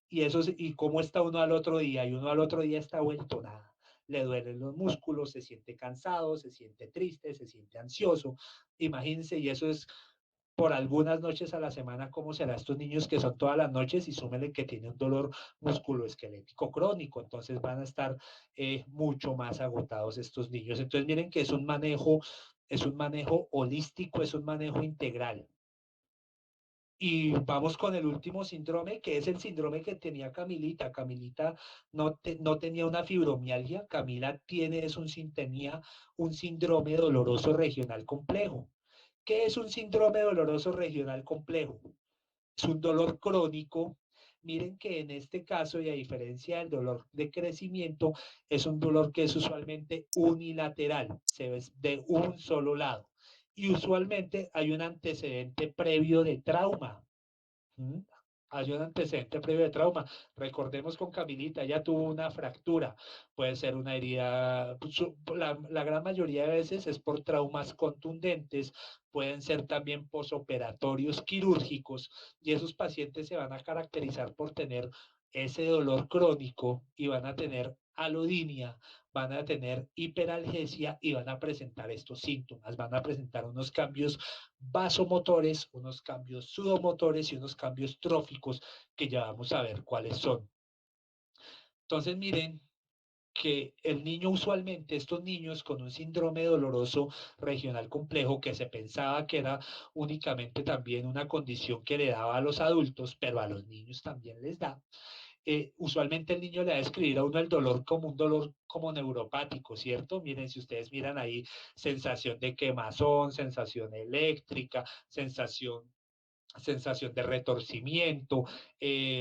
y eso y cómo está uno al otro día, y uno al otro día está vuelto nada. Le duelen los músculos, se siente cansado, se siente triste, se siente ansioso. Imagínense, y eso es por algunas noches a la semana, cómo será estos niños que son todas las noches, y súmele que tiene un dolor musculoesquelético crónico, entonces van a estar mucho más agotados estos niños. Entonces miren que es un manejo holístico, es un manejo integral. Y vamos con el último síndrome, que es el síndrome que tenía Camilita. Camilita no tenía una fibromialgia, Camila tenía un síndrome doloroso regional complejo. ¿Qué es un síndrome doloroso regional complejo? Es un dolor crónico. Miren que en este caso, y a diferencia del dolor de crecimiento, es un dolor que es usualmente unilateral, se ve de un solo lado. Y usualmente hay un antecedente previo de trauma. Hay un antecedente previo de trauma. Recordemos con Camilita, ella tuvo una fractura, puede ser una herida, la gran mayoría de veces es por traumas contundentes, pueden ser también posoperatorios quirúrgicos, y esos pacientes se van a caracterizar por tener ese dolor crónico y van a tener alodinia, van a tener hiperalgesia y van a presentar estos síntomas, van a presentar unos cambios vasomotores, unos cambios sudomotores y unos cambios tróficos que ya vamos a ver cuáles son. Entonces miren que el niño usualmente, estos niños con un síndrome doloroso regional complejo que se pensaba que era únicamente también una condición que le daba a los adultos, pero a los niños también les da, usualmente el niño le va a describir a uno el dolor como un dolor como neuropático, ¿cierto? Miren, si ustedes miran ahí, sensación de quemazón, sensación eléctrica, sensación de retorcimiento,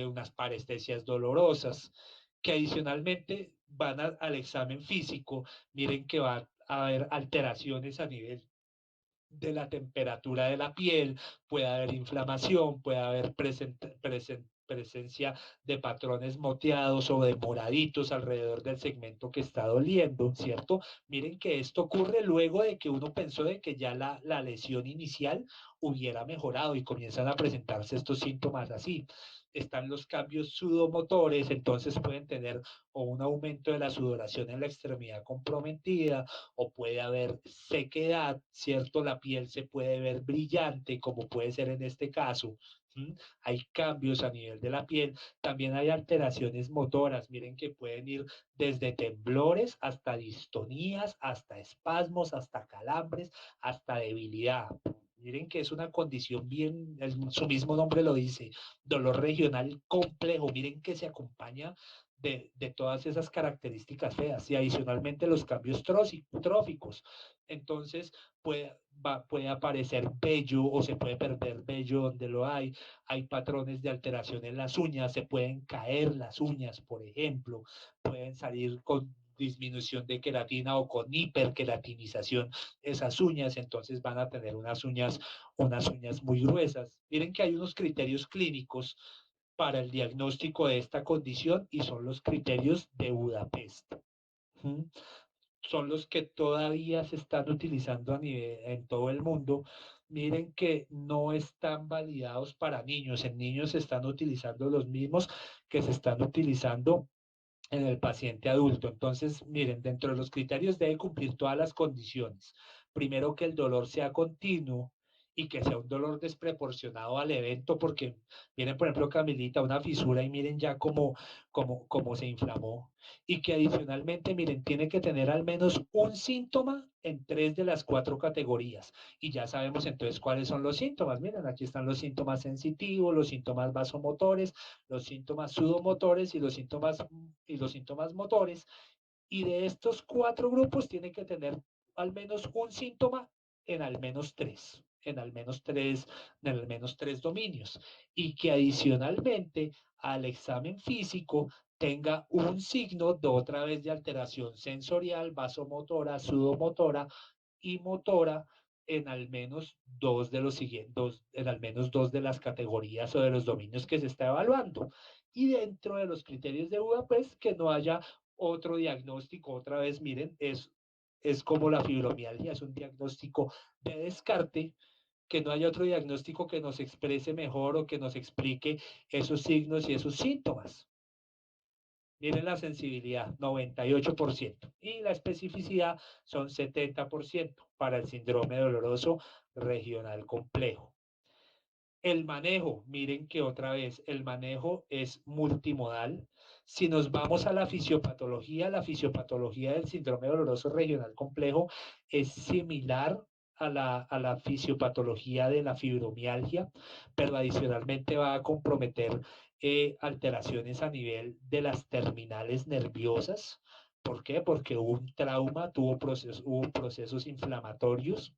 unas parestesias dolorosas, que adicionalmente van al examen físico, miren que va a haber alteraciones a nivel de la temperatura de la piel, puede haber inflamación, puede haber presencia de patrones moteados o de moraditos alrededor del segmento que está doliendo, ¿cierto? Miren que esto ocurre luego de que uno pensó de que ya la lesión inicial hubiera mejorado y comienzan a presentarse estos síntomas así. Están los cambios sudomotores, entonces pueden tener o un aumento de la sudoración en la extremidad comprometida, o puede haber sequedad, ¿cierto? La piel se puede ver brillante, como puede ser en este caso. ¿Mm? Hay cambios a nivel de la piel, también hay alteraciones motoras, miren que pueden ir desde temblores hasta distonías, hasta espasmos, hasta calambres, hasta debilidad. Miren que es una condición bien, su mismo nombre lo dice, dolor regional complejo. Miren que se acompaña de todas esas características feas y adicionalmente los cambios tróficos. Entonces puede aparecer vello o se puede perder vello donde lo hay patrones de alteración en las uñas, se pueden caer las uñas, por ejemplo, pueden salir con disminución de queratina o con hiperqueratinización esas uñas, entonces van a tener unas uñas muy gruesas. Miren que hay unos criterios clínicos para el diagnóstico de esta condición y son los criterios de Budapest. ¿Mm? Son los que todavía se están utilizando en todo el mundo. Miren que no están validados para niños. En niños se están utilizando los mismos que se están utilizando en el paciente adulto. Entonces, miren, dentro de los criterios debe cumplir todas las condiciones. Primero, que el dolor sea continuo y que sea un dolor desproporcionado al evento, porque miren, por ejemplo, Camilita, una fisura y miren ya cómo se inflamó. Y que adicionalmente, miren, tiene que tener al menos un síntoma en 3 de las 4 categorías. Y ya sabemos entonces cuáles son los síntomas. Miren, aquí están los síntomas sensitivos, los síntomas vasomotores, los síntomas sudomotores y los síntomas motores. Y de estos 4 grupos tiene que tener al menos un síntoma en al menos tres, en al menos tres dominios. Y que adicionalmente al examen físico tenga un signo de otra vez de alteración sensorial, vasomotora, sudomotora y motora en al menos en al menos 2 de las categorías o de los dominios que se está evaluando. Y dentro de los criterios de Budapest, que no haya otro diagnóstico. Otra vez, miren, es como la fibromialgia, es un diagnóstico de descarte, que no haya otro diagnóstico que nos exprese mejor o que nos explique esos signos y esos síntomas. Miren la sensibilidad, 98%, y la especificidad son 70% para el síndrome doloroso regional complejo. El manejo, miren que otra vez el manejo es multimodal. Si nos vamos a la fisiopatología del síndrome doloroso regional complejo es similar a la fisiopatología de la fibromialgia, pero adicionalmente va a comprometer alteraciones a nivel de las terminales nerviosas. ¿Por qué? Porque hubo un trauma, hubo procesos inflamatorios.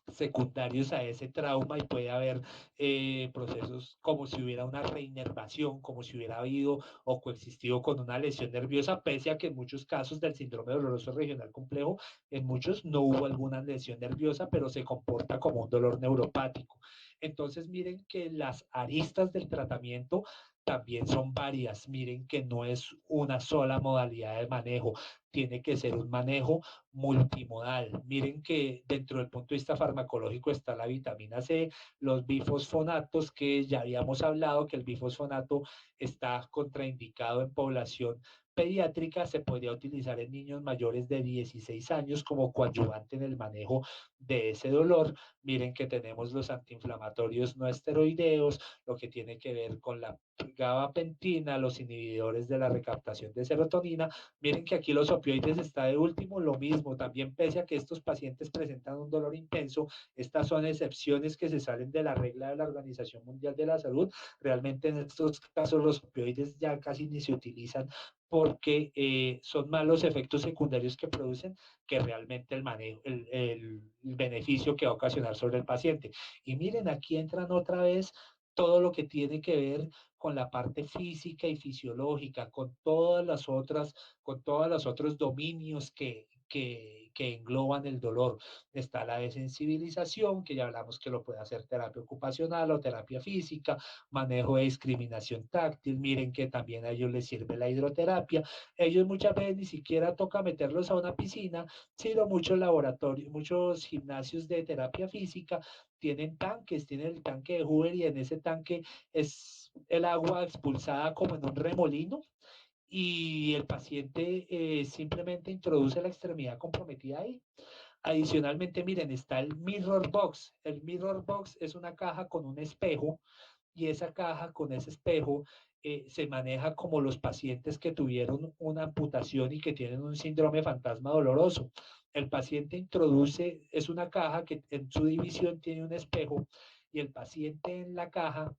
Secundarios a ese trauma y puede haber procesos como si hubiera una reinervación, como si hubiera habido o coexistido con una lesión nerviosa, pese a que en muchos casos del síndrome doloroso regional complejo, en muchos no hubo alguna lesión nerviosa, pero se comporta como un dolor neuropático. Entonces miren que las aristas del tratamiento también son varias. Miren que no es una sola modalidad de manejo, tiene que ser un manejo multimodal. Miren que dentro del punto de vista farmacológico está la vitamina C, los bifosfonatos, que ya habíamos hablado que el bifosfonato está contraindicado en población pediátrica, se podría utilizar en niños mayores de 16 años como coadyuvante en el manejo de ese dolor. Miren que tenemos los antiinflamatorios no esteroideos, lo que tiene que ver con la gabapentina, los inhibidores de la recaptación de serotonina. Miren que aquí los opioides está de último, lo mismo, también pese a que estos pacientes presentan un dolor intenso, estas son excepciones que se salen de la regla de la Organización Mundial de la Salud. Realmente en estos casos los opioides ya casi ni se utilizan porque son más los efectos secundarios que producen que realmente el manejo, el beneficio que va a ocasionar sobre el paciente. Y miren, aquí entran otra vez todo lo que tiene que ver con la parte física y fisiológica, con todos los otros dominios que engloban el dolor. Está la desensibilización, que ya hablamos que lo puede hacer terapia ocupacional o terapia física, manejo de discriminación táctil, miren que también a ellos les sirve la hidroterapia. Ellos muchas veces ni siquiera toca meterlos a una piscina, sino muchos laboratorios, muchos gimnasios de terapia física tienen tanques, tienen el tanque de Hoover y en ese tanque es el agua expulsada como en un remolino y el paciente simplemente introduce la extremidad comprometida ahí. Adicionalmente, miren, está el Mirror Box. El Mirror Box es una caja con un espejo y esa caja con ese espejo se maneja como los pacientes que tuvieron una amputación y que tienen un síndrome fantasma doloroso. El paciente introduce, es una caja que en su división tiene un espejo y el paciente en la caja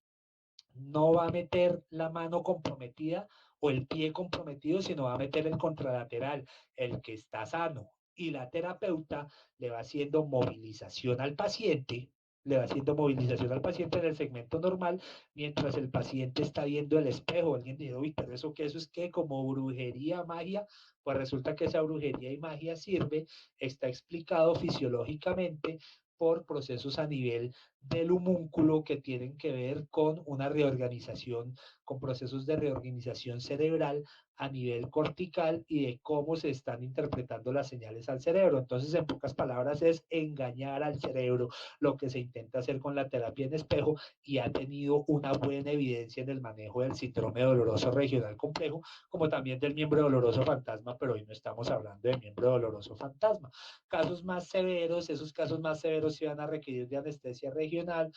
no va a meter la mano comprometida o el pie comprometido, sino va a meter el contralateral, el que está sano. Y la terapeuta le va haciendo movilización al paciente, le va haciendo movilización al paciente en el segmento normal, mientras el paciente está viendo el espejo. Alguien dice, uy, pero eso que eso es que como brujería, magia, pues resulta que esa brujería y magia sirve, está explicado fisiológicamente por procesos a nivel del homúnculo que tienen que ver con una reorganización, con procesos de reorganización cerebral a nivel cortical y de cómo se están interpretando las señales al cerebro. Entonces, en pocas palabras, es engañar al cerebro lo que se intenta hacer con la terapia en espejo y ha tenido una buena evidencia en el manejo del síndrome doloroso regional complejo, como también del miembro doloroso fantasma, pero hoy no estamos hablando de miembro doloroso fantasma. Casos más severos, esos casos más severos se van a requerir de anestesia regional.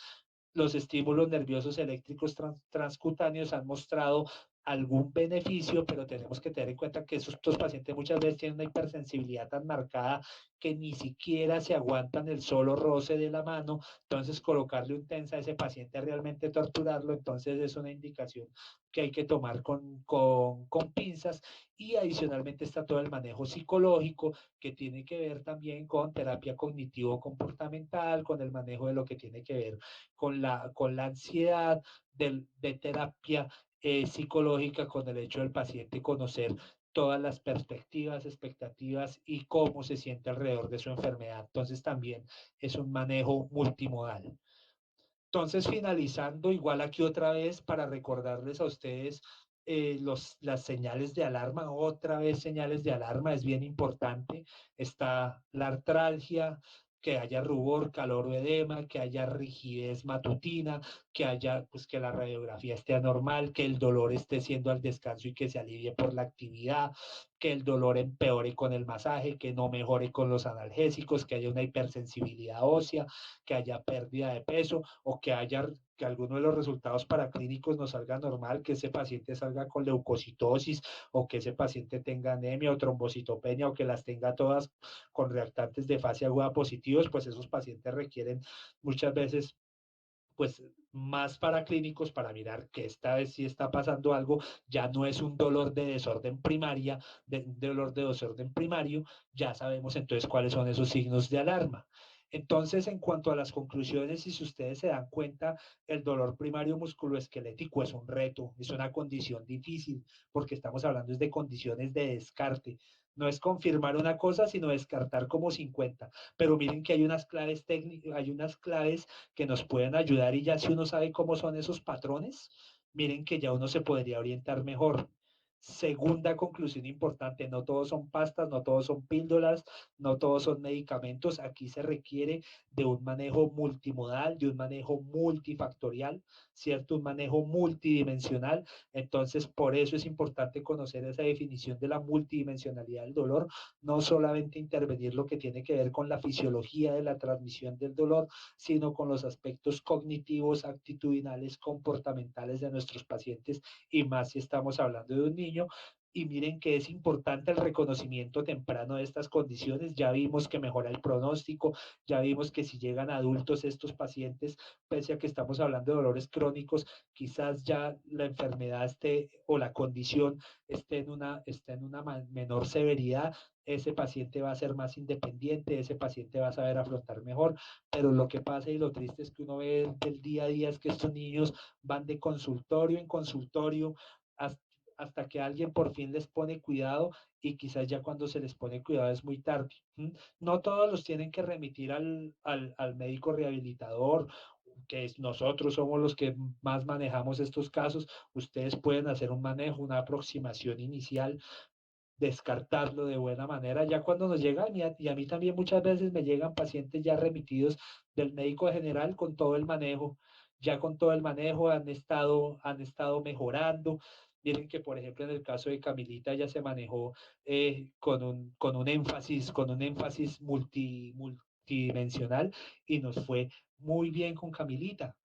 Los estímulos nerviosos eléctricos transcutáneos han mostrado algún beneficio, pero tenemos que tener en cuenta que estos pacientes muchas veces tienen una hipersensibilidad tan marcada que ni siquiera se aguantan el solo roce de la mano, entonces colocarle un tensa a ese paciente realmente torturarlo, entonces es una indicación que hay que tomar con pinzas y adicionalmente está todo el manejo psicológico que tiene que ver también con terapia cognitivo-comportamental, con el manejo de lo que tiene que ver con la ansiedad, de terapia psicológica, con el hecho del paciente conocer todas las perspectivas, expectativas y cómo se siente alrededor de su enfermedad. Entonces también es un manejo multimodal. Entonces, finalizando, igual aquí otra vez para recordarles a ustedes las señales de alarma, otra vez señales de alarma, es bien importante. Está la artralgia, que haya rubor, calor o edema, que haya rigidez matutina, que haya, pues que la radiografía esté anormal, que el dolor esté siendo al descanso y que se alivie por la actividad, que el dolor empeore con el masaje, que no mejore con los analgésicos, que haya una hipersensibilidad ósea, que haya pérdida de peso o que haya que alguno de los resultados paraclínicos nos salga normal, que ese paciente salga con leucocitosis o que ese paciente tenga anemia o trombocitopenia o que las tenga todas con reactantes de fase aguda positivos, pues esos pacientes requieren muchas veces pues más paraclínicos para mirar que esta vez sí está pasando algo, ya no es un dolor de desorden primaria, dolor de desorden primario, ya sabemos entonces cuáles son esos signos de alarma. Entonces, en cuanto a las conclusiones, y si ustedes se dan cuenta, el dolor primario musculoesquelético es un reto, es una condición difícil, porque estamos hablando de condiciones de descarte. No es confirmar una cosa, sino descartar como 50. Pero miren que hay unas claves técnicas, hay unas claves que nos pueden ayudar y ya si uno sabe cómo son esos patrones, miren que ya uno se podría orientar mejor. Segunda conclusión importante, no todos son pastas, no todos son píldoras, no todos son medicamentos. Aquí se requiere de un manejo multimodal, de un manejo multifactorial, ¿cierto? Un manejo multidimensional. Entonces, por eso es importante conocer esa definición de la multidimensionalidad del dolor, no solamente intervenir lo que tiene que ver con la fisiología de la transmisión del dolor, sino con los aspectos cognitivos, actitudinales, comportamentales de nuestros pacientes y más si estamos hablando de un niño. Y miren que es importante el reconocimiento temprano de estas condiciones. Ya vimos que mejora el pronóstico, ya vimos que si llegan adultos estos pacientes, pese a que estamos hablando de dolores crónicos, quizás ya la enfermedad esté o la condición esté en una menor severidad, ese paciente va a ser más independiente, ese paciente va a saber afrontar mejor, pero lo que pasa y lo triste es que uno ve del día a día es que estos niños van de consultorio en consultorio hasta que alguien por fin les pone cuidado y quizás ya cuando se les pone cuidado es muy tarde. No todos los tienen que remitir al médico rehabilitador, que nosotros somos los que más manejamos estos casos. Ustedes pueden hacer un manejo, una aproximación inicial, descartarlo de buena manera. Ya cuando nos llegan, y a mí también muchas veces me llegan pacientes ya remitidos del médico general con todo el manejo, ya con todo el manejo han estado mejorando. Miren que, por ejemplo, en el caso de Camilita ya se manejó con un énfasis multidimensional y nos fue muy bien con Camilita.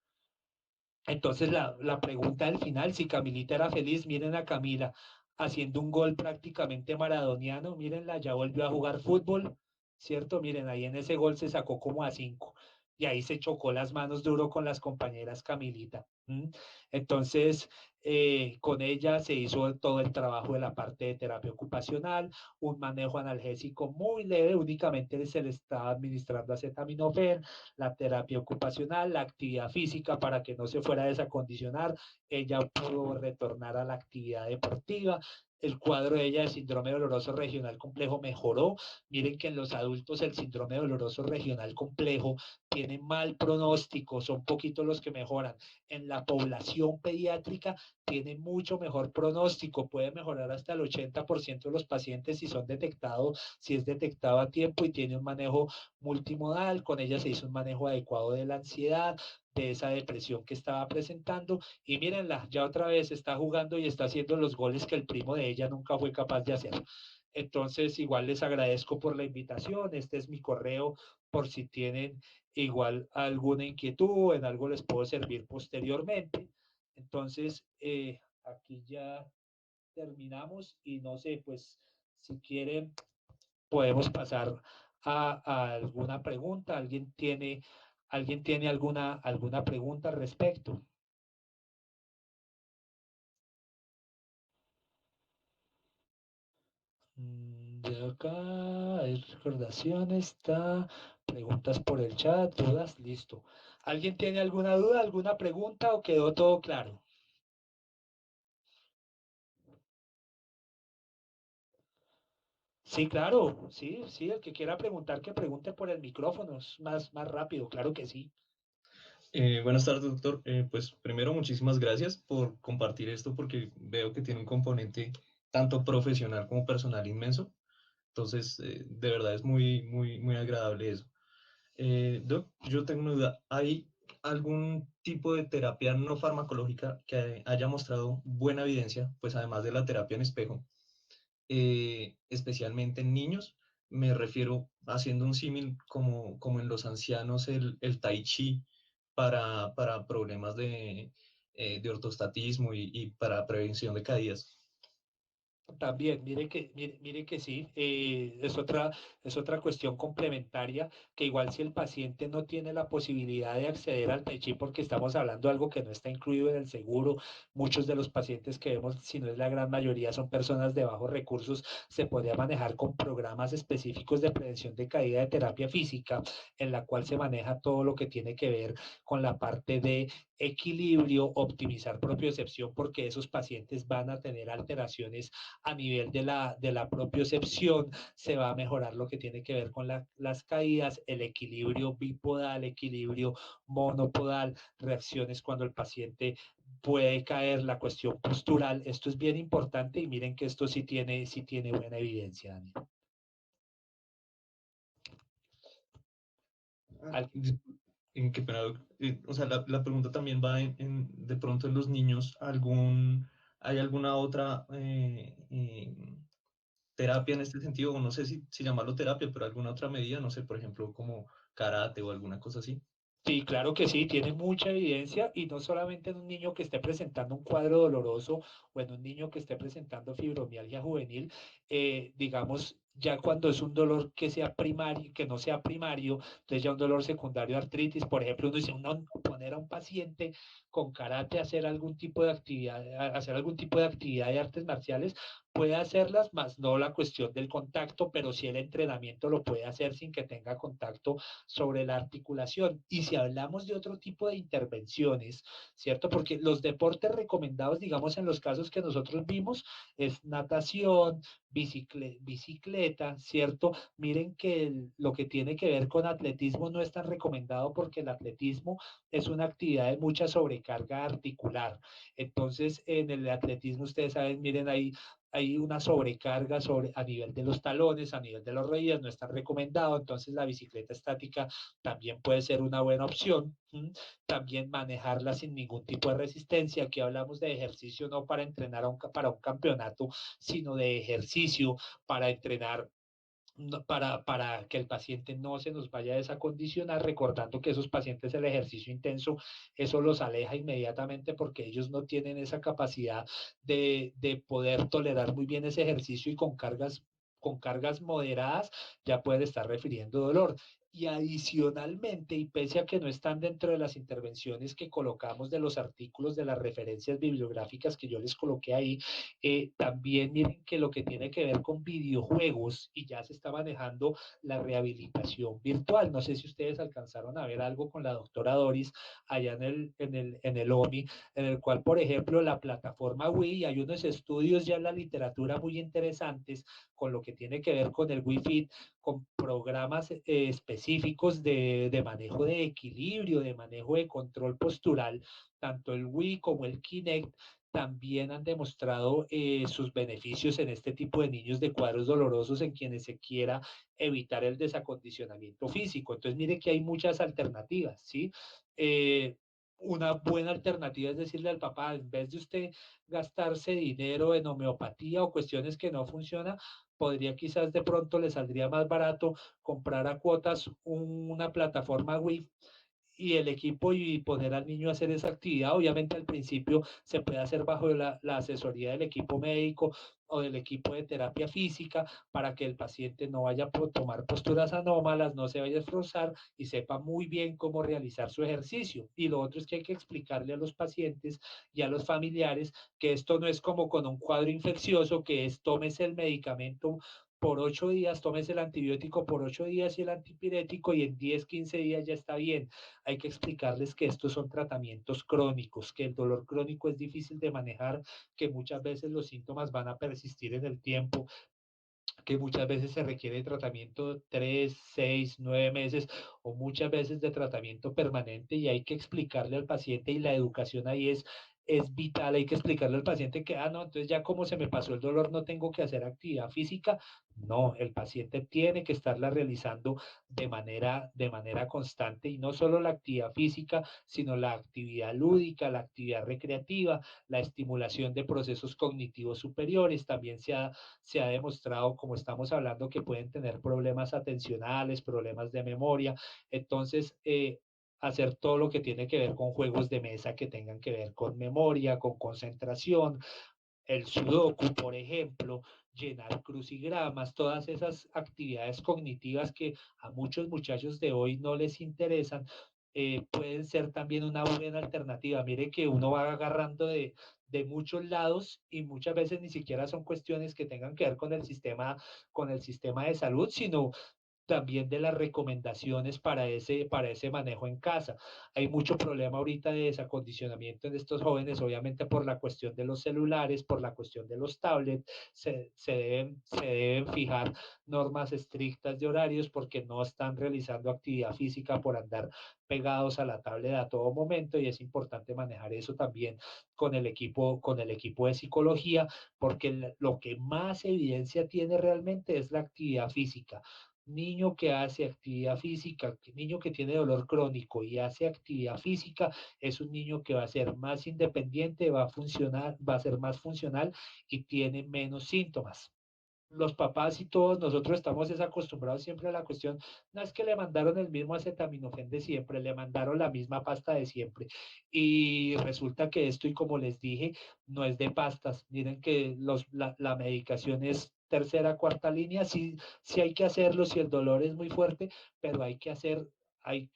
Entonces la pregunta al final, si Camilita era feliz, miren a Camila haciendo un gol prácticamente maradoniano, mírenla, ya volvió a jugar fútbol, ¿cierto? Miren, ahí en ese gol se sacó como a 5 y ahí se chocó las manos duro con las compañeras Camilita. Entonces, con ella se hizo todo el trabajo de la parte de terapia ocupacional, un manejo analgésico muy leve, únicamente se le estaba administrando acetaminofén, la terapia ocupacional, la actividad física para que no se fuera a desacondicionar. Ella pudo retornar a la actividad deportiva. El cuadro de ella de síndrome doloroso regional complejo mejoró. Miren que en los adultos el síndrome doloroso regional complejo tiene mal pronóstico, son poquitos los que mejoran. En la población pediátrica tiene mucho mejor pronóstico, puede mejorar hasta el 80% de los pacientes si son detectados, si es detectado a tiempo y tiene un manejo multimodal. Con ella se hizo un manejo adecuado de la ansiedad, de esa depresión que estaba presentando. Y mírenla, ya otra vez está jugando y está haciendo los goles que el primo de ella nunca fue capaz de hacer. Entonces, igual les agradezco por la invitación. Este es mi correo por si tienen igual alguna inquietud o en algo les puedo servir posteriormente. Entonces, aquí ya terminamos y no sé, pues si quieren podemos pasar a alguna pregunta. Alguien tiene alguna pregunta al respecto? De acá hay recordaciones, está, preguntas por el chat, dudas, listo. ¿Alguien tiene alguna duda, alguna pregunta o quedó todo claro? Sí, claro, sí, sí, el que quiera preguntar, que pregunte por el micrófono, es más rápido, claro que sí. Buenas tardes, doctor. Pues primero, muchísimas gracias por compartir esto porque veo que tiene un componente tanto profesional como personal inmenso. Entonces, de verdad es muy agradable eso. Doc, yo tengo una duda. ¿Hay algún tipo de terapia no farmacológica que haya mostrado buena evidencia, pues además de la terapia en espejo, especialmente en niños? Me refiero haciendo un símil como en los ancianos el tai chi para problemas de ortostatismo y para prevención de caídas. También, mire que sí, es otra cuestión complementaria, que igual si el paciente no tiene la posibilidad de acceder al Tai Chi, porque estamos hablando de algo que no está incluido en el seguro, muchos de los pacientes que vemos, si no es la gran mayoría, son personas de bajos recursos, se podría manejar con programas específicos de prevención de caída de terapia física, en la cual se maneja todo lo que tiene que ver con la parte de equilibrio, optimizar propiocepción, porque esos pacientes van a tener alteraciones a nivel de la propiocepción, se va a mejorar lo que tiene que ver con las caídas, el equilibrio bipodal, equilibrio monopodal, reacciones cuando el paciente puede caer la cuestión postural. Esto es bien importante y miren que esto sí tiene buena evidencia, Daniel. Ah, en qué pena, o sea, la pregunta también va de pronto en los niños, ¿hay alguna otra terapia en este sentido? O no sé si llamarlo terapia, pero alguna otra medida, no sé, por ejemplo, como karate o alguna cosa así. Sí, claro que sí, tiene mucha evidencia y no solamente en un niño que esté presentando un cuadro doloroso o en un niño que esté presentando fibromialgia juvenil, digamos, ya cuando es un dolor que sea primario, que no sea primario, entonces ya un dolor secundario, artritis, por ejemplo, uno dice, uno poner a un paciente con karate a hacer algún tipo de actividad, a hacer algún tipo de actividad de artes marciales, puede hacerlas, más no la cuestión del contacto, pero sí el entrenamiento lo puede hacer sin que tenga contacto sobre la articulación. Y si hablamos de otro tipo de intervenciones, ¿cierto? Porque los deportes recomendados, digamos, en los casos que nosotros vimos, es natación, bicicleta, ¿cierto? Miren que lo que tiene que ver con atletismo no es tan recomendado porque el atletismo es una actividad de mucha sobrecarga articular. Entonces, en el atletismo, ustedes saben, miren ahí, hay una sobrecarga a nivel de los talones, a nivel de los rodillas, no está recomendado, entonces la bicicleta estática también puede ser una buena opción. También manejarla sin ningún tipo de resistencia. Aquí hablamos de ejercicio no para entrenar para un campeonato, sino de ejercicio para entrenar, para que el paciente no se nos vaya a desacondicionar, recordando que esos pacientes el ejercicio intenso, eso los aleja inmediatamente porque ellos no tienen esa capacidad de poder tolerar muy bien ese ejercicio y con cargas moderadas ya pueden estar refiriendo dolor. Y adicionalmente, y pese a que no están dentro de las intervenciones que colocamos de los artículos de las referencias bibliográficas que yo les coloqué ahí, también miren que lo que tiene que ver con videojuegos y ya se está manejando la rehabilitación virtual. No sé si ustedes alcanzaron a ver algo con la doctora Doris allá en el OMI, en el cual, por ejemplo, la plataforma Wii, hay unos estudios ya en la literatura muy interesantes con lo que tiene que ver con el Wii Fit, con programas específicos de manejo de equilibrio, de manejo de control postural, tanto el Wii como el Kinect también han demostrado sus beneficios en este tipo de niños de cuadros dolorosos en quienes se quiera evitar el desacondicionamiento físico. Entonces, mire que hay muchas alternativas, ¿sí? Una buena alternativa es decirle al papá, en vez de usted gastarse dinero en homeopatía o cuestiones que no funcionan, podría quizás de pronto le saldría más barato comprar a cuotas una plataforma Wi y el equipo y poner al niño a hacer esa actividad. Obviamente al principio se puede hacer bajo la asesoría del equipo médico o del equipo de terapia física para que el paciente no vaya a tomar posturas anómalas, no se vaya a esforzar y sepa muy bien cómo realizar su ejercicio. Y lo otro es que hay que explicarle a los pacientes y a los familiares que esto no es como con un cuadro infeccioso, que es tómese el medicamento por 8 días, tómese el antibiótico por 8 días y el antipirético y en 10, 15 días ya está bien. Hay que explicarles que estos son tratamientos crónicos, que el dolor crónico es difícil de manejar, que muchas veces los síntomas van a persistir en el tiempo, que muchas veces se requiere de tratamiento 3, 6, 9 meses o muchas veces de tratamiento permanente y hay que explicarle al paciente y la educación ahí es vital, hay que explicarle al paciente que, no, entonces ya como se me pasó el dolor no tengo que hacer actividad física. No, el paciente tiene que estarla realizando de manera constante y no solo la actividad física, sino la actividad lúdica, la actividad recreativa, la estimulación de procesos cognitivos superiores. También se ha demostrado, como estamos hablando, que pueden tener problemas atencionales, problemas de memoria. Entonces, hacer todo lo que tiene que ver con juegos de mesa que tengan que ver con memoria, con concentración, el sudoku, por ejemplo, llenar crucigramas, todas esas actividades cognitivas que a muchos muchachos de hoy no les interesan, pueden ser también una buena alternativa. Mire que uno va agarrando de muchos lados y muchas veces ni siquiera son cuestiones que tengan que ver con el sistema de salud, sino también de las recomendaciones para ese manejo en casa. Hay mucho problema ahorita de desacondicionamiento en estos jóvenes, obviamente por la cuestión de los celulares, por la cuestión de los tablets, se deben fijar normas estrictas de horarios porque no están realizando actividad física por andar pegados a la tablet a todo momento y es importante manejar eso también con el equipo de psicología porque lo que más evidencia tiene realmente es la actividad física. Niño que hace actividad física, niño que tiene dolor crónico y hace actividad física, es un niño que va a ser más independiente, va a funcionar, va a ser más funcional y tiene menos síntomas. Los papás y todos nosotros estamos desacostumbrados siempre a la cuestión, no es que le mandaron el mismo acetaminofén de siempre, le mandaron la misma pasta de siempre. Y resulta que esto, y como les dije, no es de pastas. Miren que la medicación es tercera, cuarta línea, sí, sí hay que hacerlo si el dolor es muy fuerte, pero hay que hacer hay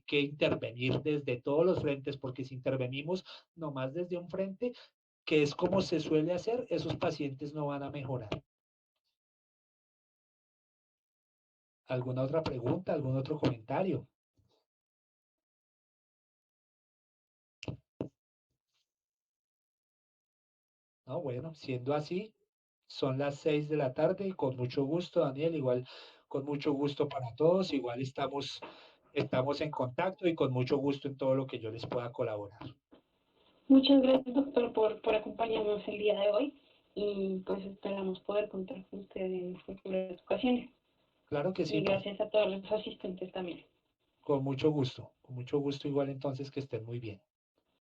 que intervenir desde todos los frentes, porque si intervenimos nomás desde un frente, que es como se suele hacer, esos pacientes no van a mejorar. ¿Alguna otra pregunta? ¿Algún otro comentario? No, bueno, siendo así, son las 6 de la tarde y con mucho gusto, Daniel, igual con mucho gusto para todos, igual estamos en contacto y con mucho gusto en todo lo que yo les pueda colaborar. Muchas gracias, doctor, por acompañarnos el día de hoy y pues esperamos poder contar con usted en futuras ocasiones. Claro que sí, Y gracias a todos los asistentes también. con mucho gusto igual entonces que estén muy bien.